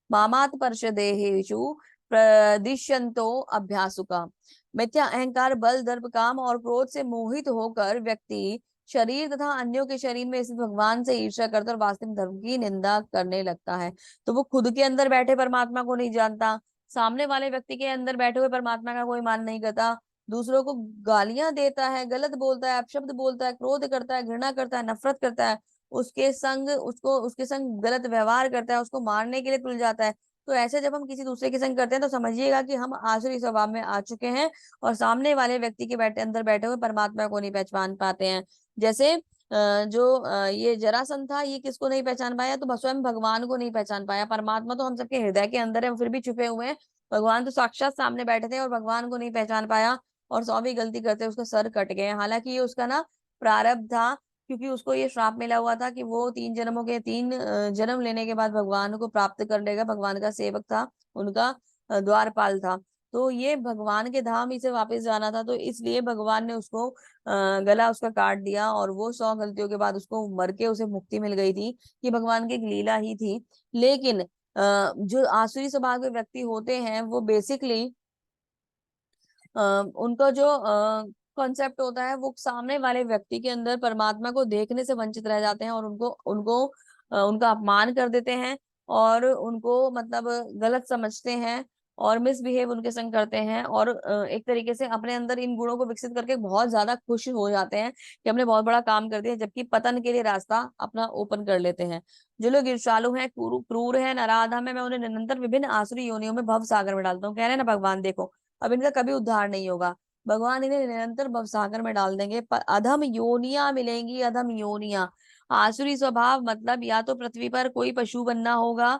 मामात पर्षदेहेषु प्रदिश्यन्तो अभ्यासुका। मिथ्या अहंकार, बल, दर्प, काम और क्रोध से मोहित होकर व्यक्ति शरीर तथा अन्यों के शरीर में स्थित भगवान से ईर्ष्या करता और वास्तविक धर्म की निंदा करने लगता है। तो वो खुद के अंदर बैठे परमात्मा को नहीं जानता, सामने वाले व्यक्ति के अंदर बैठे हुए परमात्मा का कोई मान नहीं करता, दूसरों को गालियां देता है, गलत बोलता है, अपशब्द बोलता है, क्रोध करता है, घृणा करता है, नफरत करता है, उसके संग गलत व्यवहार करता है, उसको मारने के लिए तुल जाता है। तो ऐसे जब हम किसी दूसरे के संग करते हैं तो समझिएगा कि हम आसुरी स्वभाव में आ चुके हैं और सामने वाले व्यक्ति के अंदर बैठे हुए परमात्मा को नहीं पहचान पाते हैं। जैसे ये जरासंध था, ये किसको नहीं पहचान पाया, तो स्वयं भगवान को नहीं पहचान पाया। परमात्मा तो हम सबके हृदय के अंदर है, फिर भी छुपे हुए हैं। भगवान तो साक्षात सामने बैठे थे और भगवान को नहीं पहचान पाया, और 100वीं गलती करते उसका सर कट गया। हालांकि ये उसका ना प्रारब्ध था, क्योंकि उसको ये श्राप मिला हुआ था कि वो 3 जन्म लेने के बाद भगवान को प्राप्त कर लेगा। भगवान का सेवक था, उनका द्वारपाल था, तो ये भगवान के धाम इसे वापस जाना था, तो इसलिए भगवान ने उसको गला उसका काट दिया, और वो 100 गलतियों के बाद उसको मर के उसे मुक्ति मिल गई थी। ये भगवान की एक लीला ही थी। लेकिन जो आसुरी स्वभाव के व्यक्ति होते हैं वो बेसिकली उनका जो कॉन्सेप्ट होता है, वो सामने वाले व्यक्ति के अंदर परमात्मा को देखने से वंचित रह जाते हैं, और उनको उनको उनका अपमान कर देते हैं, और उनको मतलब गलत समझते हैं, और मिसबिहेव उनके संग करते हैं, और एक तरीके से अपने अंदर इन गुणों को विकसित करके बहुत ज्यादा खुश हो जाते हैं कि हमने बहुत बड़ा काम कर दिया, जबकि पतन के लिए रास्ता अपना ओपन कर लेते हैं। जो लोग ईर्ष्यालु हैं, क्रूर है, नराधम है, मैं उन्हें निरंतर विभिन्न आसुरी योनियों में भव सागर में डालता हूँ। कह रहे हैं ना भगवान, देखो अब इनका कभी उद्धार नहीं होगा, भगवान इन्हें निरंतर भवसागर में डाल देंगे, पर अधम योनियां मिलेंगी, अधम योनियां। आसुरी स्वभाव मतलब या तो पृथ्वी पर कोई पशु बनना होगा,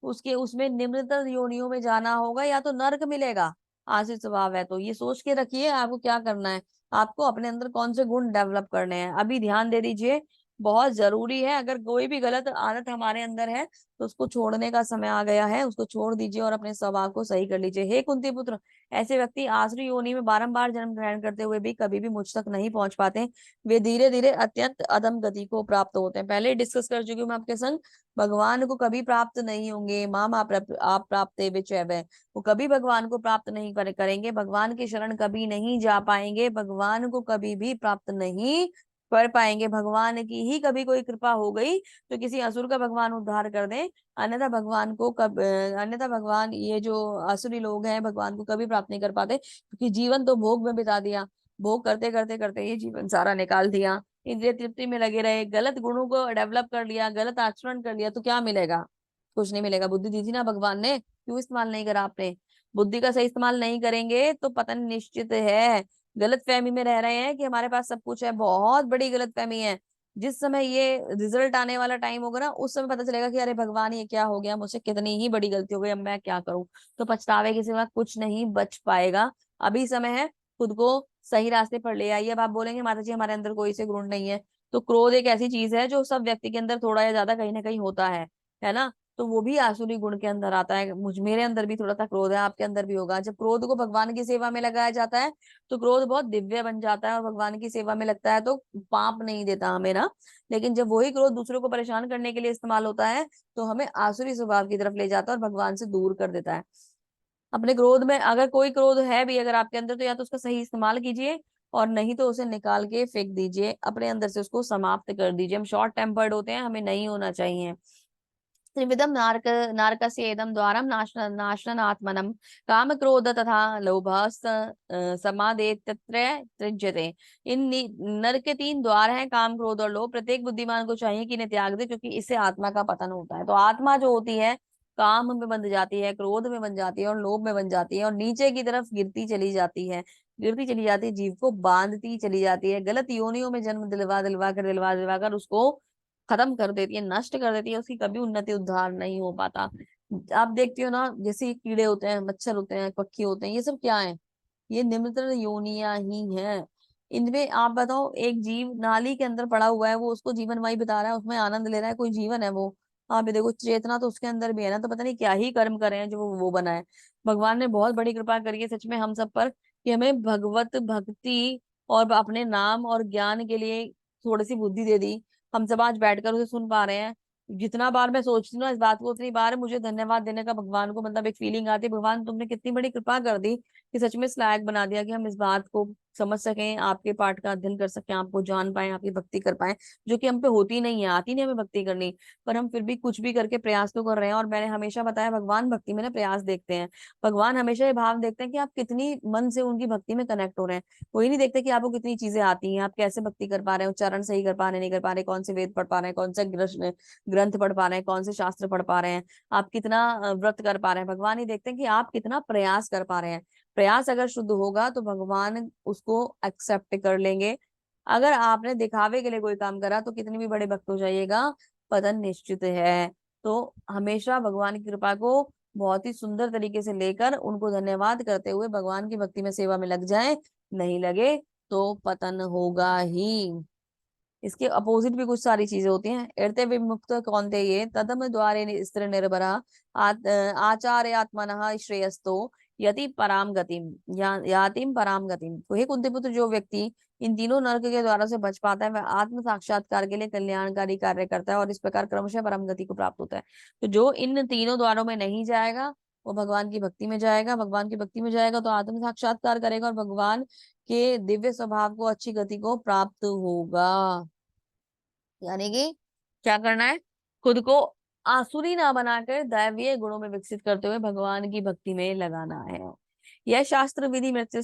उसके उसमें निम्नतर योनियों में जाना होगा, या तो नर्क मिलेगा। आसुरी स्वभाव है तो ये सोच के रखिए आपको क्या करना है, आपको अपने अंदर कौन से गुण डेवलप करने हैं, अभी ध्यान दे दीजिए, बहुत जरूरी है। अगर कोई भी गलत आदत हमारे अंदर है तो उसको छोड़ने का समय आ गया है, उसको छोड़ दीजिए और अपने स्वभाव को सही कर लीजिए। हे कुंती पुत्र, ऐसे व्यक्ति आसुरी योनि में बारंबार जन्म ग्रहण करते हुए भी कभी भी मुझ तक नहीं पहुंच पाते, वे धीरे धीरे अत्यंत अधम गति को प्राप्त होते हैं। पहले डिस्कस कर चुकी हूँ मैं आपके संग, भगवान को कभी प्राप्त नहीं होंगे, माम आप प्राप्त विचय, वो कभी भगवान को प्राप्त नहीं करेंगे, भगवान की शरण कभी नहीं जा पाएंगे, भगवान को कभी भी प्राप्त नहीं कर पाएंगे। भगवान की ही कभी कोई कृपा हो गई तो किसी असुर का भगवान उद्धार कर दे, अन्यथा भगवान, ये जो आसुरी लोग हैं भगवान को कभी प्राप्त नहीं कर पाते, क्योंकि जीवन तो भोग में बिता दिया, भोग करते करते करते ये जीवन सारा निकाल दिया, इंद्रिय तृप्ति में लगे रहे, गलत गुणों को डेवलप कर लिया, गलत आचरण कर लिया, तो क्या मिलेगा, कुछ नहीं मिलेगा। बुद्धि दी थी ना भगवान ने, क्यों इस्तेमाल नहीं करा आपने? बुद्धि का सही इस्तेमाल नहीं करेंगे तो पतन निश्चित है। गलत फहमी में रह रहे हैं कि हमारे पास सब कुछ है, बहुत बड़ी गलत फहमी है। जिस समय ये रिजल्ट आने वाला टाइम होगा ना, उस समय पता चलेगा कि अरे भगवान ये क्या हो गया, मुझसे कितनी ही बड़ी गलती हो गई, अब मैं क्या करूं। तो पछतावे के सिवा कुछ नहीं बच पाएगा। अभी समय है, खुद को सही रास्ते पर ले आइए। अब आप बोलेंगे माता जी हमारे अंदर कोई से गुण नहीं है, तो क्रोध एक ऐसी चीज है जो सब व्यक्ति के अंदर थोड़ा या ज्यादा कहीं ना कहीं होता है ना, तो वो भी आसुरी गुण के अंदर आता है। मेरे अंदर भी थोड़ा सा क्रोध है, आपके अंदर भी होगा। जब क्रोध को भगवान की सेवा में लगाया जाता है तो क्रोध बहुत दिव्य बन जाता है, और भगवान की सेवा में लगता है तो पाप नहीं देता हमें ना। लेकिन जब वही क्रोध दूसरों को परेशान करने के लिए इस्तेमाल होता है तो हमें आसुरी स्वभाव की तरफ ले जाता है और भगवान से दूर कर देता है। अपने क्रोध में अगर कोई क्रोध है भी अगर आपके अंदर, तो या तो उसका सही इस्तेमाल कीजिए, और नहीं तो उसे निकाल के फेंक दीजिए, अपने अंदर से उसको समाप्त कर दीजिए। हम शॉर्ट टेम्पर्ड होते हैं, हमें नहीं होना चाहिए। त्रिविधम नारकस्य इदं द्वारम नाशन आत्मनम काम क्रोध तथा लोभ समादेतत्र त्रिज्यते। नर के तीन द्वार हैं, काम क्रोध और लोभ। प्रत्येक बुद्धिमान को चाहिए कि इन्हें त्याग दे, क्योंकि इससे आत्मा का पतन होता है। तो आत्मा जो होती है काम में बंध जाती है, क्रोध में बन जाती है और लोभ में बन जाती है, और नीचे की तरफ गिरती चली जाती है, गिरती चली जाती है, जीव को बांधती चली जाती है, गलत योनियों में जन्म दिलवा कर उसको खत्म कर देती है, नष्ट कर देती है, उसकी कभी उन्नति उद्धार नहीं हो पाता। आप देखती हो ना, जैसे कीड़े होते हैं, मच्छर होते हैं, पक्षी होते हैं, ये सब क्या है? ये निम्नतर योनियां ही हैं। इनमें आप बताओ, एक जीव नाली के अंदर पड़ा हुआ है, वो उसको जीवनमयी बता रहा है, उसमें आनंद ले रहा है, कोई जीवन है वो? आप ये देखो, चेतना तो उसके अंदर भी है ना, तो पता नहीं क्या ही कर्म करे हैं जो वो बना है। भगवान ने बहुत बड़ी कृपा करी है सच में हम सब पर, कि हमें भगवत भक्ति और अपने नाम और ज्ञान के लिए थोड़ी सी बुद्धि दे दी। हम सब आज बैठकर उसे सुन पा रहे हैं। जितना बार मैं सोचती हूँ ना इस बात को, उतनी बार मुझे धन्यवाद देने का भगवान को, मतलब एक फीलिंग आती है, भगवान तुमने कितनी बड़ी कृपा कर दी कि सच में इस लायक बना दिया कि हम इस बात को समझ सकें, आपके पाठ का अध्ययन कर सकें, आपको जान पाए, आपकी भक्ति कर पाए, जो कि हम पे होती नहीं है, आती नहीं हमें भक्ति करनी। पर हम फिर भी कुछ भी करके प्रयास तो कर रहे हैं। और मैंने हमेशा बताया, भगवान भक्ति में ना प्रयास देखते हैं। भगवान हमेशा ये भाव देखते हैं कि आप कितनी मन से उनकी भक्ति में कनेक्ट हो रहे हैं। कोई नहीं देखते कि आपको कितनी चीजें आती हैं, आप कैसे भक्ति कर पा रहे हैं, उच्चारण सही कर पा रहे हैं, नहीं कर पा रहे, कौन से वेद पढ़ पा रहे हैं, कौन से ग्रंथ पढ़ पा रहे हैं, कौन से शास्त्र पढ़ पा रहे हैं, आप कितना व्रत कर पा रहे हैं। भगवान ही देखते हैं कि आप कितना प्रयास कर पा रहे हैं। प्रयास अगर शुद्ध होगा तो भगवान उसको एक्सेप्ट कर लेंगे। अगर आपने दिखावे के लिए कोई काम करा, तो कितनी भी बड़े भक्त हो जाइएगा, पतन निश्चित है। तो हमेशा भगवान की कृपा को बहुत ही सुंदर तरीके से लेकर उनको धन्यवाद करते हुए भगवान की भक्ति में सेवा में लग जाए, नहीं लगे तो पतन होगा ही। इसके अपोजिट भी कुछ सारी चीजें होती हैं। एर्ते विमुक्त कौन्ते ये तदम द्वारे स्थिर निर्भरा आचार्य आत्मनः श्रेयस्तो यति पराम गतिम यातिम पराम गतिम। तो हे कुंती पुत्र, जो व्यक्ति इन तीनों नरक के द्वारा से बच पाता है, वह आत्म साक्षात्कार के लिए कल्याणकारी कार्य करता है और इस प्रकार क्रमशः परम गति को प्राप्त होता है। तो जो इन तीनों द्वारों में नहीं जाएगा, वो भगवान की भक्ति में जाएगा। भगवान की भक्ति में जाएगा तो आत्म साक्षात्कार करेगा और भगवान के दिव्य स्वभाव को, अच्छी गति को प्राप्त होगा। यानी कि क्या करना है? खुद को आसुरी ना बनाकर दैवीय गुणों में विकसित करते हुए भगवान की भक्ति में लगाना है। यह शास्त्र विधि मृत्यु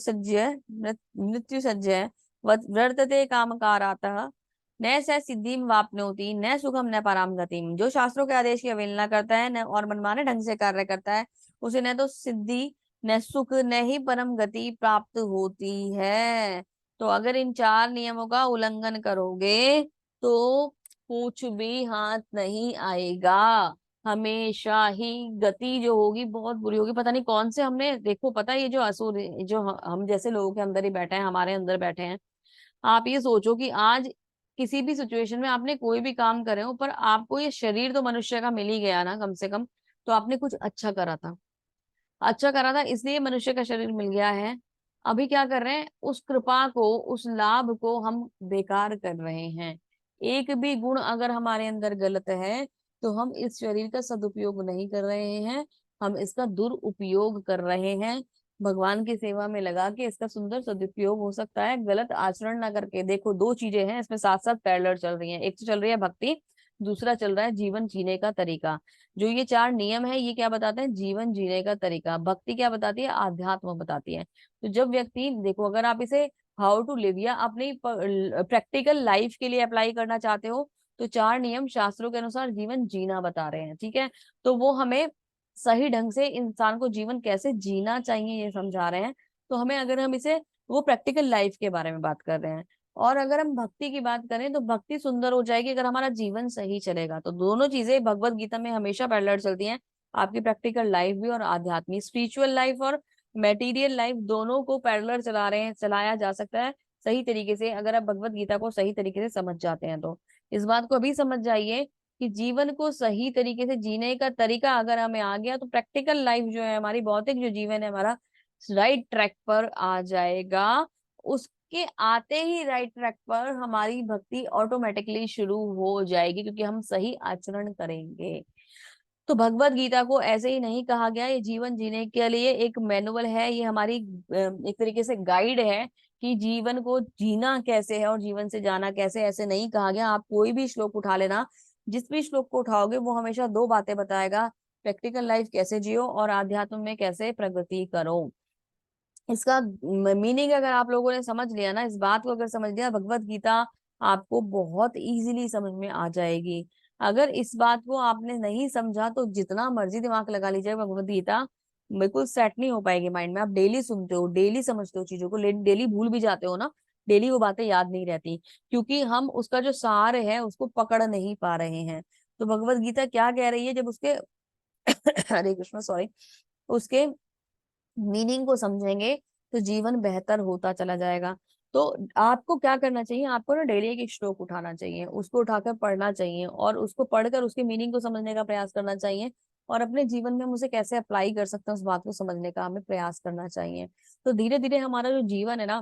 सज्जय वर्तते कामकारातः न स सिद्धिम वाप्नोति न सुखम न पराम गतिम। जो शास्त्रों के आदेश की अवहेलना करता है न और मनमाने ढंग से कार्य करता है, उसे न तो सिद्धि न सुख न ही परम गति प्राप्त होती है। तो अगर इन चार नियमों का उल्लंघन करोगे तो कुछ भी हाथ नहीं आएगा। हमेशा ही गति जो होगी बहुत बुरी होगी। पता नहीं कौन से हमने, देखो पता है, ये जो असुर, जो हम जैसे लोगों के अंदर ही बैठे हैं, हमारे अंदर बैठे हैं। आप ये सोचो कि आज किसी भी सिचुएशन में आपने कोई भी काम करे हो, पर आपको ये शरीर तो मनुष्य का मिल ही गया ना कम से कम, तो आपने कुछ अच्छा करा था। अच्छा करा था इसलिए मनुष्य का शरीर मिल गया है। अभी क्या कर रहे हैं? उस कृपा को, उस लाभ को हम बेकार कर रहे हैं। एक भी गुण अगर हमारे अंदर गलत है, तो हम इस शरीर का सदुपयोग नहीं कर रहे हैं, हम इसका दुरुपयोग कर रहे हैं। भगवान की सेवा में लगा के इसका सुंदर सदुपयोग हो सकता है, गलत आचरण ना करके। देखो, दो चीजें हैं इसमें साथ साथ पैरेलल चल रही हैं। एक तो चल रही है भक्ति, दूसरा चल रहा है जीवन जीने का तरीका। जो ये चार नियम है, ये क्या बताते हैं? जीवन जीने का तरीका। भक्ति क्या बताती है? आध्यात्म बताती है। तो जब व्यक्ति, देखो, अगर आप इसे हाउ टू लिव या अपनी प्रैक्टिकल लाइफ के लिए अप्लाई करना चाहते हो, तो चार नियम शास्त्रों के अनुसार जीवन जीना बता रहे हैं, ठीक है? तो वो हमें सही ढंग से इंसान को जीवन कैसे जीना चाहिए ये समझा रहे हैं। तो हमें, अगर हम इसे, वो प्रैक्टिकल लाइफ के बारे में बात कर रहे हैं। और अगर हम भक्ति की बात करें, तो भक्ति सुंदर हो जाएगी अगर हमारा जीवन सही चलेगा। तो दोनों चीजें भगवत गीता में हमेशा पैरेलल चलती हैं। आपकी प्रैक्टिकल लाइफ भी और आध्यात्मिक स्पिरिचुअल लाइफ और मेटीरियल लाइफ, दोनों को पैरेलल चला रहे हैं, चलाया जा सकता है सही तरीके से, अगर आप भगवत गीता को सही तरीके से समझ जाते हैं तो। इस बात को अभी समझ जाइए कि जीवन को सही तरीके से जीने का तरीका अगर हमें आ गया, तो प्रैक्टिकल लाइफ जो है हमारी, भौतिक जो जीवन है हमारा, राइट ट्रैक पर आ जाएगा। उसके आते ही राइट ट्रैक पर हमारी भक्ति ऑटोमेटिकली शुरू हो जाएगी, क्योंकि हम सही आचरण करेंगे। तो भगवत गीता को ऐसे ही नहीं कहा गया, ये जीवन जीने के लिए एक मैनुअल है, ये हमारी एक तरीके से गाइड है कि जीवन को जीना कैसे है और जीवन से जाना कैसे। ऐसे नहीं कहा गया। आप कोई भी श्लोक उठा लेना, जिस भी श्लोक को उठाओगे वो हमेशा दो बातें बताएगा, प्रैक्टिकल लाइफ कैसे जियो और आध्यात्म में कैसे प्रगति करो। इसका मीनिंग अगर आप लोगों ने समझ लिया ना, इस बात को अगर समझ लिया, भगवत गीता आपको बहुत इजीली समझ में आ जाएगी। अगर इस बात को आपने नहीं समझा तो जितना मर्जी दिमाग लगा लीजिए, भगवत गीता बिल्कुल सेट नहीं हो पाएगी माइंड में। आप डेली सुनते हो, डेली समझते हो चीजों को, डेली भूल भी जाते हो ना, डेली वो बातें याद नहीं रहती, क्योंकि हम उसका जो सार है उसको पकड़ नहीं पा रहे हैं। तो भगवत गीता क्या कह रही है, जब उसके हरे कृष्ण सॉरी, उसके मीनिंग को समझेंगे तो जीवन बेहतर होता चला जाएगा। तो आपको क्या करना चाहिए, आपको ना डेली एक श्लोक उठाना चाहिए, उसको उठाकर पढ़ना चाहिए और उसको पढ़कर उसके मीनिंग को समझने का प्रयास करना चाहिए, और अपने जीवन में हम उसे कैसे अप्लाई कर सकते हैं उस बात को समझने का हमें प्रयास करना चाहिए। तो धीरे धीरे हमारा जो जीवन है ना,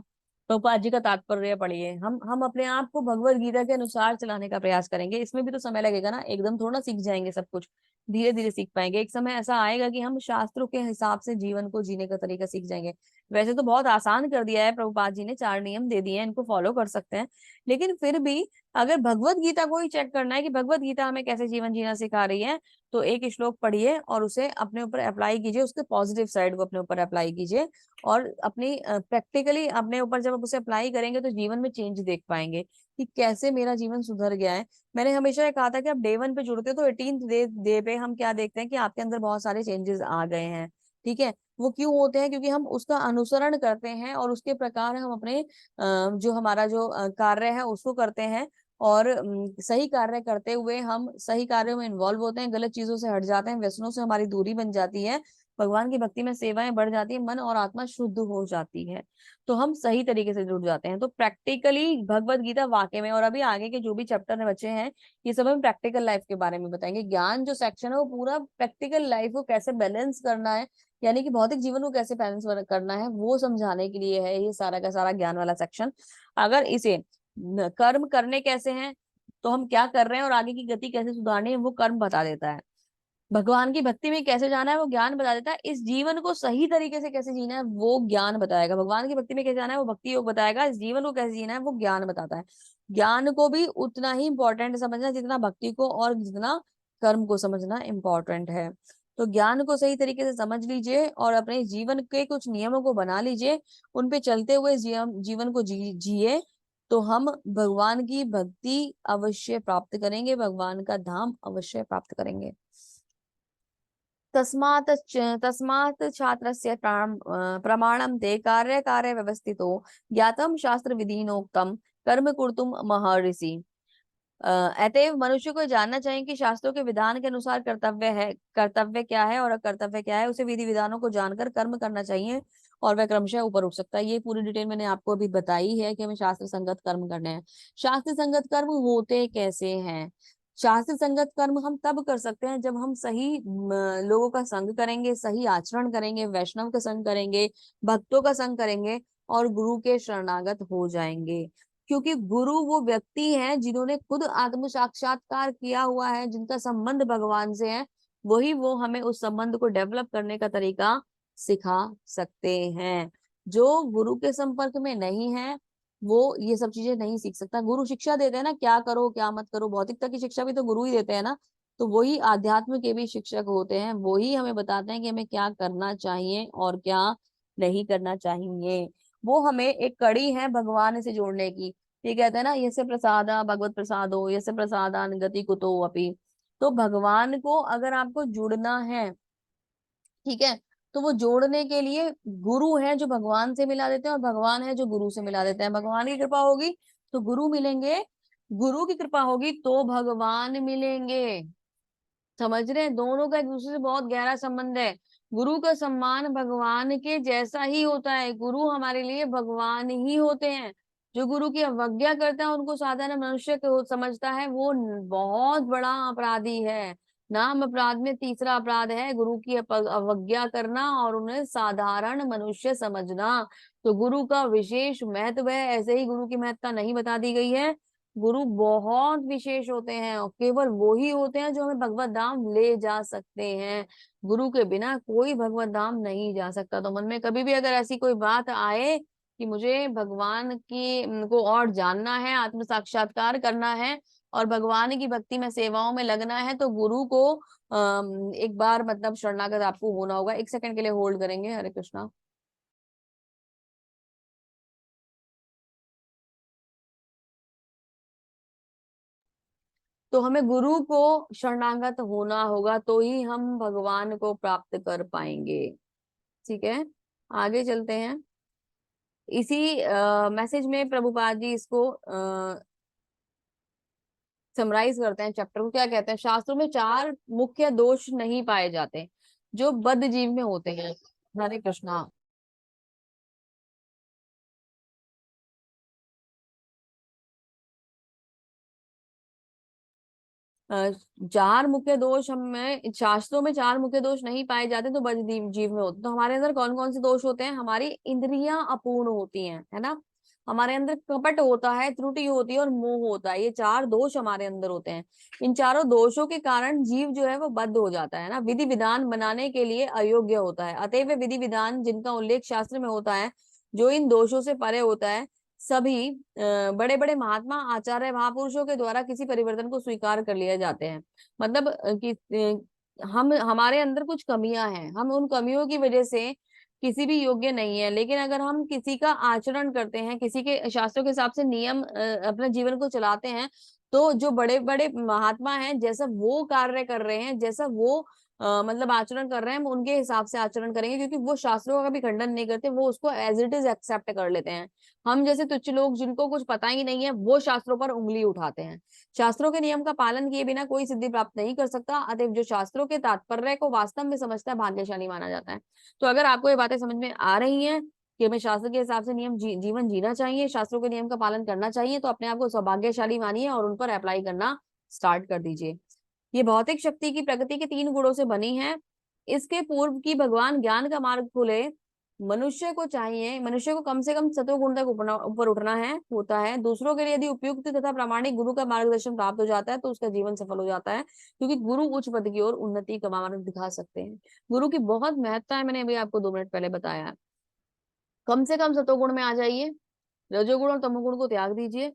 प्रभुपाद जी का तात्पर्य पढ़िए, हम अपने आप को भगवत गीता के अनुसार चलाने का प्रयास करेंगे। इसमें भी तो समय लगेगा ना, एकदम थोड़ा ना सीख जाएंगे सब कुछ, धीरे धीरे सीख पाएंगे। एक समय ऐसा आएगा कि हम शास्त्रों के हिसाब से जीवन को जीने का तरीका सीख जाएंगे। वैसे तो बहुत आसान कर दिया है प्रभुपाद जी ने, 4 नियम दे दिए हैं, इनको फॉलो कर सकते हैं, लेकिन फिर भी अगर भगवत गीता को ही चेक करना है कि भगवत गीता हमें कैसे जीवन जीना सिखा रही है, तो एक श्लोक पढ़िए और उसे अपने ऊपर अप्लाई कीजिए, उसके पॉजिटिव साइड को अपने ऊपर अप्लाई कीजिए, और अपनी प्रैक्टिकली अपने ऊपर जब आप उसे अप्लाई करेंगे तो जीवन में चेंज देख पाएंगे कि कैसे मेरा जीवन सुधर गया है। मैंने हमेशा ये कहा था कि आप डे 1 पे जुड़ते हो तो 18th डे पे हम क्या देखते हैं कि आपके अंदर बहुत सारे चेंजेस आ गए हैं। ठीक है, वो क्यों होते हैं, क्योंकि हम उसका अनुसरण करते हैं और उसके प्रकार हम अपने जो हमारा जो कार्य है उसको करते हैं, और सही कार्य करते हुए हम सही कार्यों में इन्वॉल्व होते हैं, गलत चीजों से हट जाते हैं, व्यसनों से हमारी दूरी बन जाती है, भगवान की भक्ति में सेवाएं बढ़ जाती है, मन और आत्मा शुद्ध हो जाती है, तो हम सही तरीके से जुड़ जाते हैं। तो प्रैक्टिकली भगवत गीता वाकई में, और अभी आगे के जो भी चैप्टर में बचे हैं ये सब हम प्रैक्टिकल लाइफ के बारे में बताएंगे। ज्ञान जो सेक्शन है वो पूरा प्रैक्टिकल लाइफ को कैसे बैलेंस करना है, यानी कि भौतिक जीवन को कैसे बैलेंस करना है, वो समझाने के लिए है ये सारा का सारा ज्ञान वाला सेक्शन। अगर इसे कर्म करने कैसे हैं, तो हम क्या कर रहे हैं और आगे की गति कैसे सुधारनी है, वो कर्म बता देता है। भगवान की भक्ति में कैसे जाना है वो ज्ञान बता देता है। इस जीवन को सही तरीके से कैसे जीना है वो ज्ञान बताएगा। भगवान की भक्ति में कैसे जाना है वो भक्ति योग बताएगा, इस जीवन को कैसे जीना है वो ज्ञान बताता है। ज्ञान को भी उतना ही इंपॉर्टेंट समझना जितना भक्ति को और जितना कर्म को समझना इंपॉर्टेंट है। तो ज्ञान को सही तरीके से समझ लीजिए और अपने जीवन के कुछ नियमों को बना लीजिए, उन पे चलते हुए जीवन को जिए, तो हम भगवान की भक्ति अवश्य प्राप्त करेंगे, भगवान का धाम अवश्य प्राप्त करेंगे। तस्मात् छात्रस्य प्रमाणं ते कार्य कार्य व्यवस्थितो ज्ञातम शास्त्र विधिनोक्तम कर्म कुर्तुम महर्षि। अतएव मनुष्य को जानना चाहिए कि शास्त्रों के विधान के अनुसार कर्तव्य क्या है और अकर्तव्य क्या है, उसे विधि विधानों को जानकर कर्म करना चाहिए और वह क्रमशः ऊपर उठ सकता है। ये पूरी डिटेल मैंने आपको अभी बताई है कि हमें शास्त्र संगत कर्म करने हैं। शास्त्र संगत कर्म होते कैसे हैं? शास्त्र संगत कर्म हम तब कर सकते हैं जब हम सही लोगों का संग करेंगे, सही आचरण करेंगे, वैष्णव का संग करेंगे, भक्तों का संग करेंगे और गुरु के शरणागत हो जाएंगे। क्योंकि गुरु वो व्यक्ति हैं जिन्होंने खुद आत्म साक्षात्कार किया हुआ है, जिनका संबंध भगवान से है, वही वो हमें उस संबंध को डेवलप करने का तरीका सिखा सकते हैं। जो गुरु के संपर्क में नहीं है वो ये सब चीजें नहीं सीख सकता। गुरु शिक्षा देते हैं ना, क्या करो क्या मत करो, भौतिकता की शिक्षा भी तो गुरु ही देते हैं ना, तो वही आध्यात्म के भी शिक्षक होते हैं, वही हमें बताते हैं कि हमें क्या करना चाहिए और क्या नहीं करना चाहिए। वो हमें एक कड़ी है भगवान से जोड़ने की। ये कहते हैं ना, यस्य प्रसादा भगवत प्रसादो यस्य प्रसादान गति कुतो अपि। तो भगवान को अगर आपको जुड़ना है, ठीक है, तो वो जोड़ने के लिए गुरु है जो भगवान से मिला देते हैं और भगवान है जो गुरु से मिला देते हैं। भगवान की कृपा होगी तो गुरु मिलेंगे, गुरु की कृपा होगी तो भगवान मिलेंगे। समझ रहे हैं, दोनों का एक दूसरे से बहुत गहरा संबंध है। गुरु का सम्मान भगवान के जैसा ही होता है, गुरु हमारे लिए भगवान ही होते हैं। जो गुरु की अवज्ञा करता है उनको साधारण मनुष्य को समझता है, वो बहुत बड़ा अपराधी है। नाम अपराध में तीसरा अपराध है गुरु की अवज्ञा करना और उन्हें साधारण मनुष्य समझना। तो गुरु का विशेष महत्व है, ऐसे ही गुरु की महत्ता नहीं बता दी गई है। गुरु बहुत विशेष होते हैं और केवल वो ही होते हैं जो हमें भगवत धाम ले जा सकते हैं। गुरु के बिना कोई भगवत धाम नहीं जा सकता। तो मन में कभी भी अगर ऐसी कोई बात आए कि मुझे भगवान की को और जानना है, आत्म साक्षात्कार करना है और भगवान की भक्ति में सेवाओं में लगना है, तो गुरु को एक बार मतलब शरणागत आपको होना होगा। एक सेकंड के लिए होल्ड करेंगे। हरे कृष्णा। तो हमें गुरु को शरणागत होना होगा, तो ही हम भगवान को प्राप्त कर पाएंगे। ठीक है, आगे चलते हैं। इसी मैसेज में प्रभुपाद जी इसको समराइज करते हैं चैप्टर को। क्या कहते हैं? शास्त्रों में चार मुख्य दोष नहीं पाए जाते जो बद्ध जीव में होते हैं। हरे कृष्णा। अ, चार मुख्य दोष हमें शास्त्रों में चार मुख्य दोष नहीं पाए जाते तो बद्ध जीव में होते। तो हमारे अंदर कौन कौन से दोष होते हैं? हमारी इंद्रियां अपूर्ण होती हैं, है ना। हमारे अंदर कपट होता है, त्रुटि होती है और मोह होता है। ये चार दोष हमारे अंदर होते हैं। इन चारों दोषों के कारण जीव जो है वो बद्ध हो जाता है ना, विधि विधान बनाने के लिए अयोग्य होता है। अतएव विधि विधान जिनका उल्लेख शास्त्र में होता है, जो इन दोषों से परे होता है, सभी बड़े बड़े महात्मा आचार्य महापुरुषों के द्वारा किसी परिवर्तन को स्वीकार कर लिए जाते हैं। मतलब हम हमारे अंदर कुछ कमियां हैं, हम उन कमियों की वजह से किसी भी योग्य नहीं है। लेकिन अगर हम किसी का आचरण करते हैं, किसी के शास्त्रों के हिसाब से नियम अपने जीवन को चलाते हैं, तो जो बड़े बड़े महात्मा हैं जैसा वो कार्य कर रहे हैं, जैसा वो मतलब आचरण कर रहे हैं, हम उनके हिसाब से आचरण करेंगे, क्योंकि वो शास्त्रों का भी खंडन नहीं करते, वो उसको एज इट इज एक्सेप्ट कर लेते हैं। हम जैसे तुच्छ लोग जिनको कुछ पता ही नहीं है, वो शास्त्रों पर उंगली उठाते हैं। शास्त्रों के नियम का पालन किए बिना कोई सिद्धि प्राप्त नहीं कर सकता। अतएव जो शास्त्रों के तात्पर्य को वास्तव में समझता है, भाग्यशाली माना जाता है। तो अगर आपको ये बातें समझ में आ रही हैं कि हमें शास्त्र के हिसाब से जीवन जीना चाहिए, शास्त्रों के नियम का पालन करना चाहिए, तो अपने आप को सौभाग्यशाली मानिए और उन पर अप्लाई करना स्टार्ट कर दीजिए। ये भौतिक शक्ति की प्रकृति के तीन गुणों से बनी है। इसके पूर्व की भगवान ज्ञान का मार्ग खुले, मनुष्य को कम से कम सतोगुण तक ऊपर उठना है होता है। दूसरों के लिए यदि उपयुक्त तथा प्रामाणिक गुरु का मार्गदर्शन प्राप्त हो जाता है तो उसका जीवन सफल हो जाता है, क्योंकि गुरु उच्च पद की ओर उन्नति का मार्ग दिखा सकते हैं। गुरु की बहुत महत्ता है, मैंने अभी आपको 2 मिनट पहले बताया है। कम से कम सतोगुण में आ जाइए, रजोगुण और तमोगुण को त्याग दीजिए।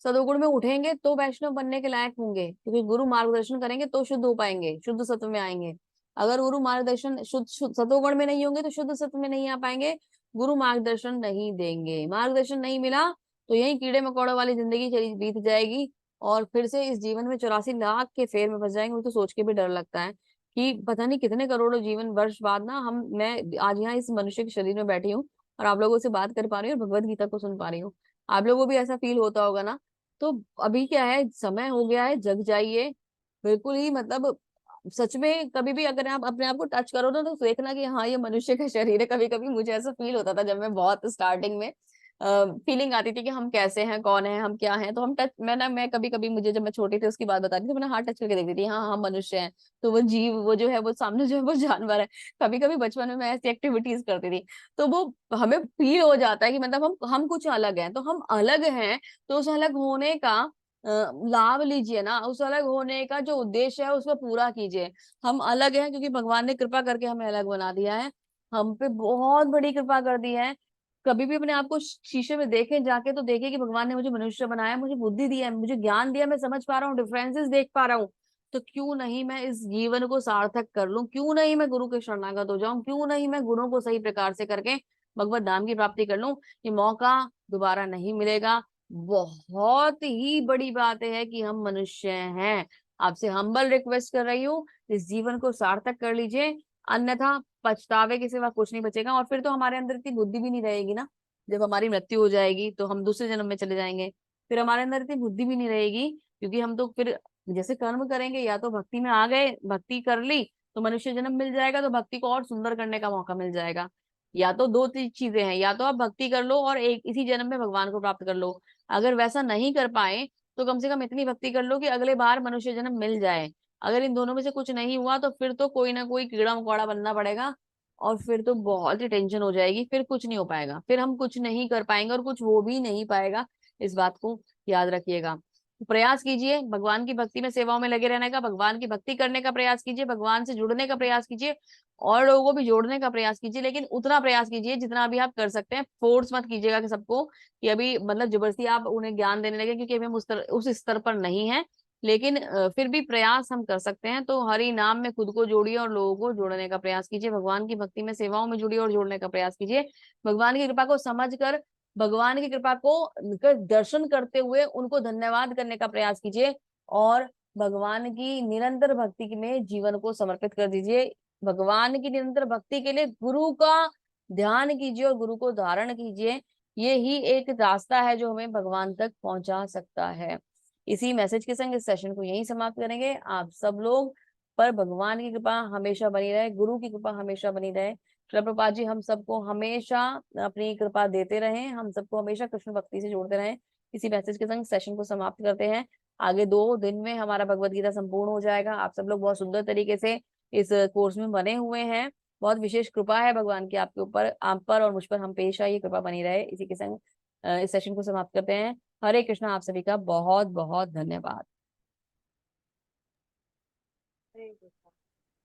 सदोगुण में उठेंगे तो वैष्णव बनने के लायक होंगे, क्योंकि गुरु मार्गदर्शन करेंगे तो शुद्ध हो पाएंगे, शुद्ध सत्व में आएंगे। अगर गुरु मार्गदर्शन सतोगुण में नहीं होंगे तो शुद्ध सत्व में नहीं आ पाएंगे। गुरु मार्गदर्शन नहीं देंगे, मार्गदर्शन नहीं मिला तो यही कीड़े मकोड़ों वाली जिंदगी चली बीत जाएगी और फिर से इस जीवन में 84 लाख के फेर में फंस जाएंगे। मुझे तो सोच के भी डर लगता है कि पता नहीं कितने करोड़ों जीवन वर्ष बाद ना मैं आज यहाँ इस मनुष्य के शरीर में बैठी हूँ और आप लोगों से बात कर पा रही हूँ और भगवत गीता को सुन पा रही हूँ। आप लोगों को भी ऐसा फील होता होगा ना। तो अभी क्या है, समय हो गया है, जग जाइए बिल्कुल ही। मतलब सच में कभी भी अगर आप अपने आप को टच करो ना, तो देखना कि हाँ ये मनुष्य का शरीर है। कभी कभी मुझे ऐसा फील होता था जब मैं बहुत स्टार्टिंग में फीलिंग आती थी कि हम कैसे हैं, कौन है, हम क्या हैं। तो हम टच मैं कभी कभी मुझे जब मैं छोटी थी उसकी बात बताती थी, तो मैंने हाथ टच करके देखती थी, हाँ हम मनुष्य हैं। तो वो जीव वो जो है वो सामने जो है वो जानवर है। कभी कभी बचपन में मैं ऐसी एक्टिविटीज करती थी, तो वो हमें फील हो जाता है कि मतलब हम कुछ अलग हैं। तो हम अलग हैं, तो उस अलग होने का लाभ लीजिए ना, उस अलग होने का जो उद्देश्य है उसको पूरा कीजिए। हम अलग हैं क्योंकि भगवान ने कृपा करके हमें अलग बना दिया है, हम पे बहुत बड़ी कृपा कर दी है। कभी भी अपने आप को शीशे में देखें जाके, तो देखें कि भगवान ने मुझे मनुष्य बनाया, मुझे बुद्धि दी है, मुझे ज्ञान दिया, मैं समझ पा रहा हूँ, डिफरेंसेस देख पा रहा हूँ। तो क्यों नहीं मैं इस जीवन को सार्थक कर लूं, क्यों नहीं मैं गुरु के शरणागत हो जाऊं, क्यों नहीं मैं गुणों को सही प्रकार से करके भगवत धाम की प्राप्ति कर लूं। ये मौका दोबारा नहीं मिलेगा। बहुत ही बड़ी बात है कि हम मनुष्य हैं। आपसे हम्बल रिक्वेस्ट कर रही हूँ, इस जीवन को सार्थक कर लीजिए, अन्यथा पछतावे के सिवा कुछ नहीं बचेगा। और फिर तो हमारे अंदर इतनी बुद्धि भी नहीं रहेगी ना। जब हमारी मृत्यु हो जाएगी तो हम दूसरे जन्म में चले जाएंगे, फिर हमारे अंदर इतनी बुद्धि भी नहीं रहेगी, क्योंकि हम तो फिर जैसे कर्म करेंगे, या तो भक्ति में आ गए, भक्ति कर ली तो मनुष्य जन्म मिल जाएगा, तो भक्ति को और सुंदर करने का मौका मिल जाएगा। या तो दो चीजें हैं, या तो आप भक्ति कर लो और एक इसी जन्म में भगवान को प्राप्त कर लो। अगर वैसा नहीं कर पाए तो कम से कम इतनी भक्ति कर लो कि अगले बार मनुष्य जन्म मिल जाए। अगर इन दोनों में से कुछ नहीं हुआ तो फिर तो कोई ना कोई कीड़ा मकोड़ा बनना पड़ेगा, और फिर तो बहुत ही टेंशन हो जाएगी, फिर कुछ नहीं हो पाएगा, फिर हम कुछ नहीं कर पाएंगे और कुछ हो भी नहीं पाएगा। इस बात को याद रखिएगा। प्रयास कीजिए भगवान की भक्ति में, सेवाओं में लगे रहने का, भगवान की भक्ति करने का प्रयास कीजिए, भगवान से जुड़ने का प्रयास कीजिए, और लोगों को भी जोड़ने का प्रयास कीजिए, लेकिन उतना प्रयास कीजिए जितना अभी आप कर सकते हैं। फोर्स मत कीजिएगा कि सबको, कि अभी मतलब जबरदस्ती आप उन्हें ज्ञान देने लगे, क्योंकि अभी हम उस स्तर पर नहीं है। लेकिन फिर भी प्रयास हम कर सकते हैं। तो हरि नाम में खुद को जोड़िए और लोगों को जोड़ने का प्रयास कीजिए, भगवान की भक्ति में, सेवाओं में जुड़िए और जोड़ने का प्रयास कीजिए। भगवान की कृपा को समझ कर, भगवान की कृपा को दर्शन करते हुए उनको धन्यवाद करने का प्रयास कीजिए, और भगवान की निरंतर भक्ति में जीवन को समर्पित कर दीजिए। भगवान की निरंतर भक्ति के लिए गुरु का ध्यान कीजिए और गुरु को धारण कीजिए। ये ही एक रास्ता है जो हमें भगवान तक पहुंचा सकता है। इसी मैसेज के संग इस सेशन को यहीं समाप्त करेंगे। आप सब लोग पर भगवान की कृपा हमेशा बनी रहे, गुरु की कृपा हमेशा बनी रहे। प्रभुपाद जी हम सबको हमेशा अपनी कृपा देते रहें, हम सबको हमेशा कृष्ण भक्ति से जोड़ते रहें। इसी मैसेज के संग सेशन को समाप्त करते हैं। आगे 2 दिन में हमारा भगवत गीता संपूर्ण हो जाएगा। आप सब लोग बहुत सुंदर तरीके से इस कोर्स में बने हुए हैं। बहुत विशेष कृपा है भगवान की आपके ऊपर, आप पर और मुझ पर हमेशा ये कृपा बनी रहे। इसी के संग इस सेशन को समाप्त करते हैं। हरे कृष्णा। आप सभी का बहुत बहुत धन्यवाद।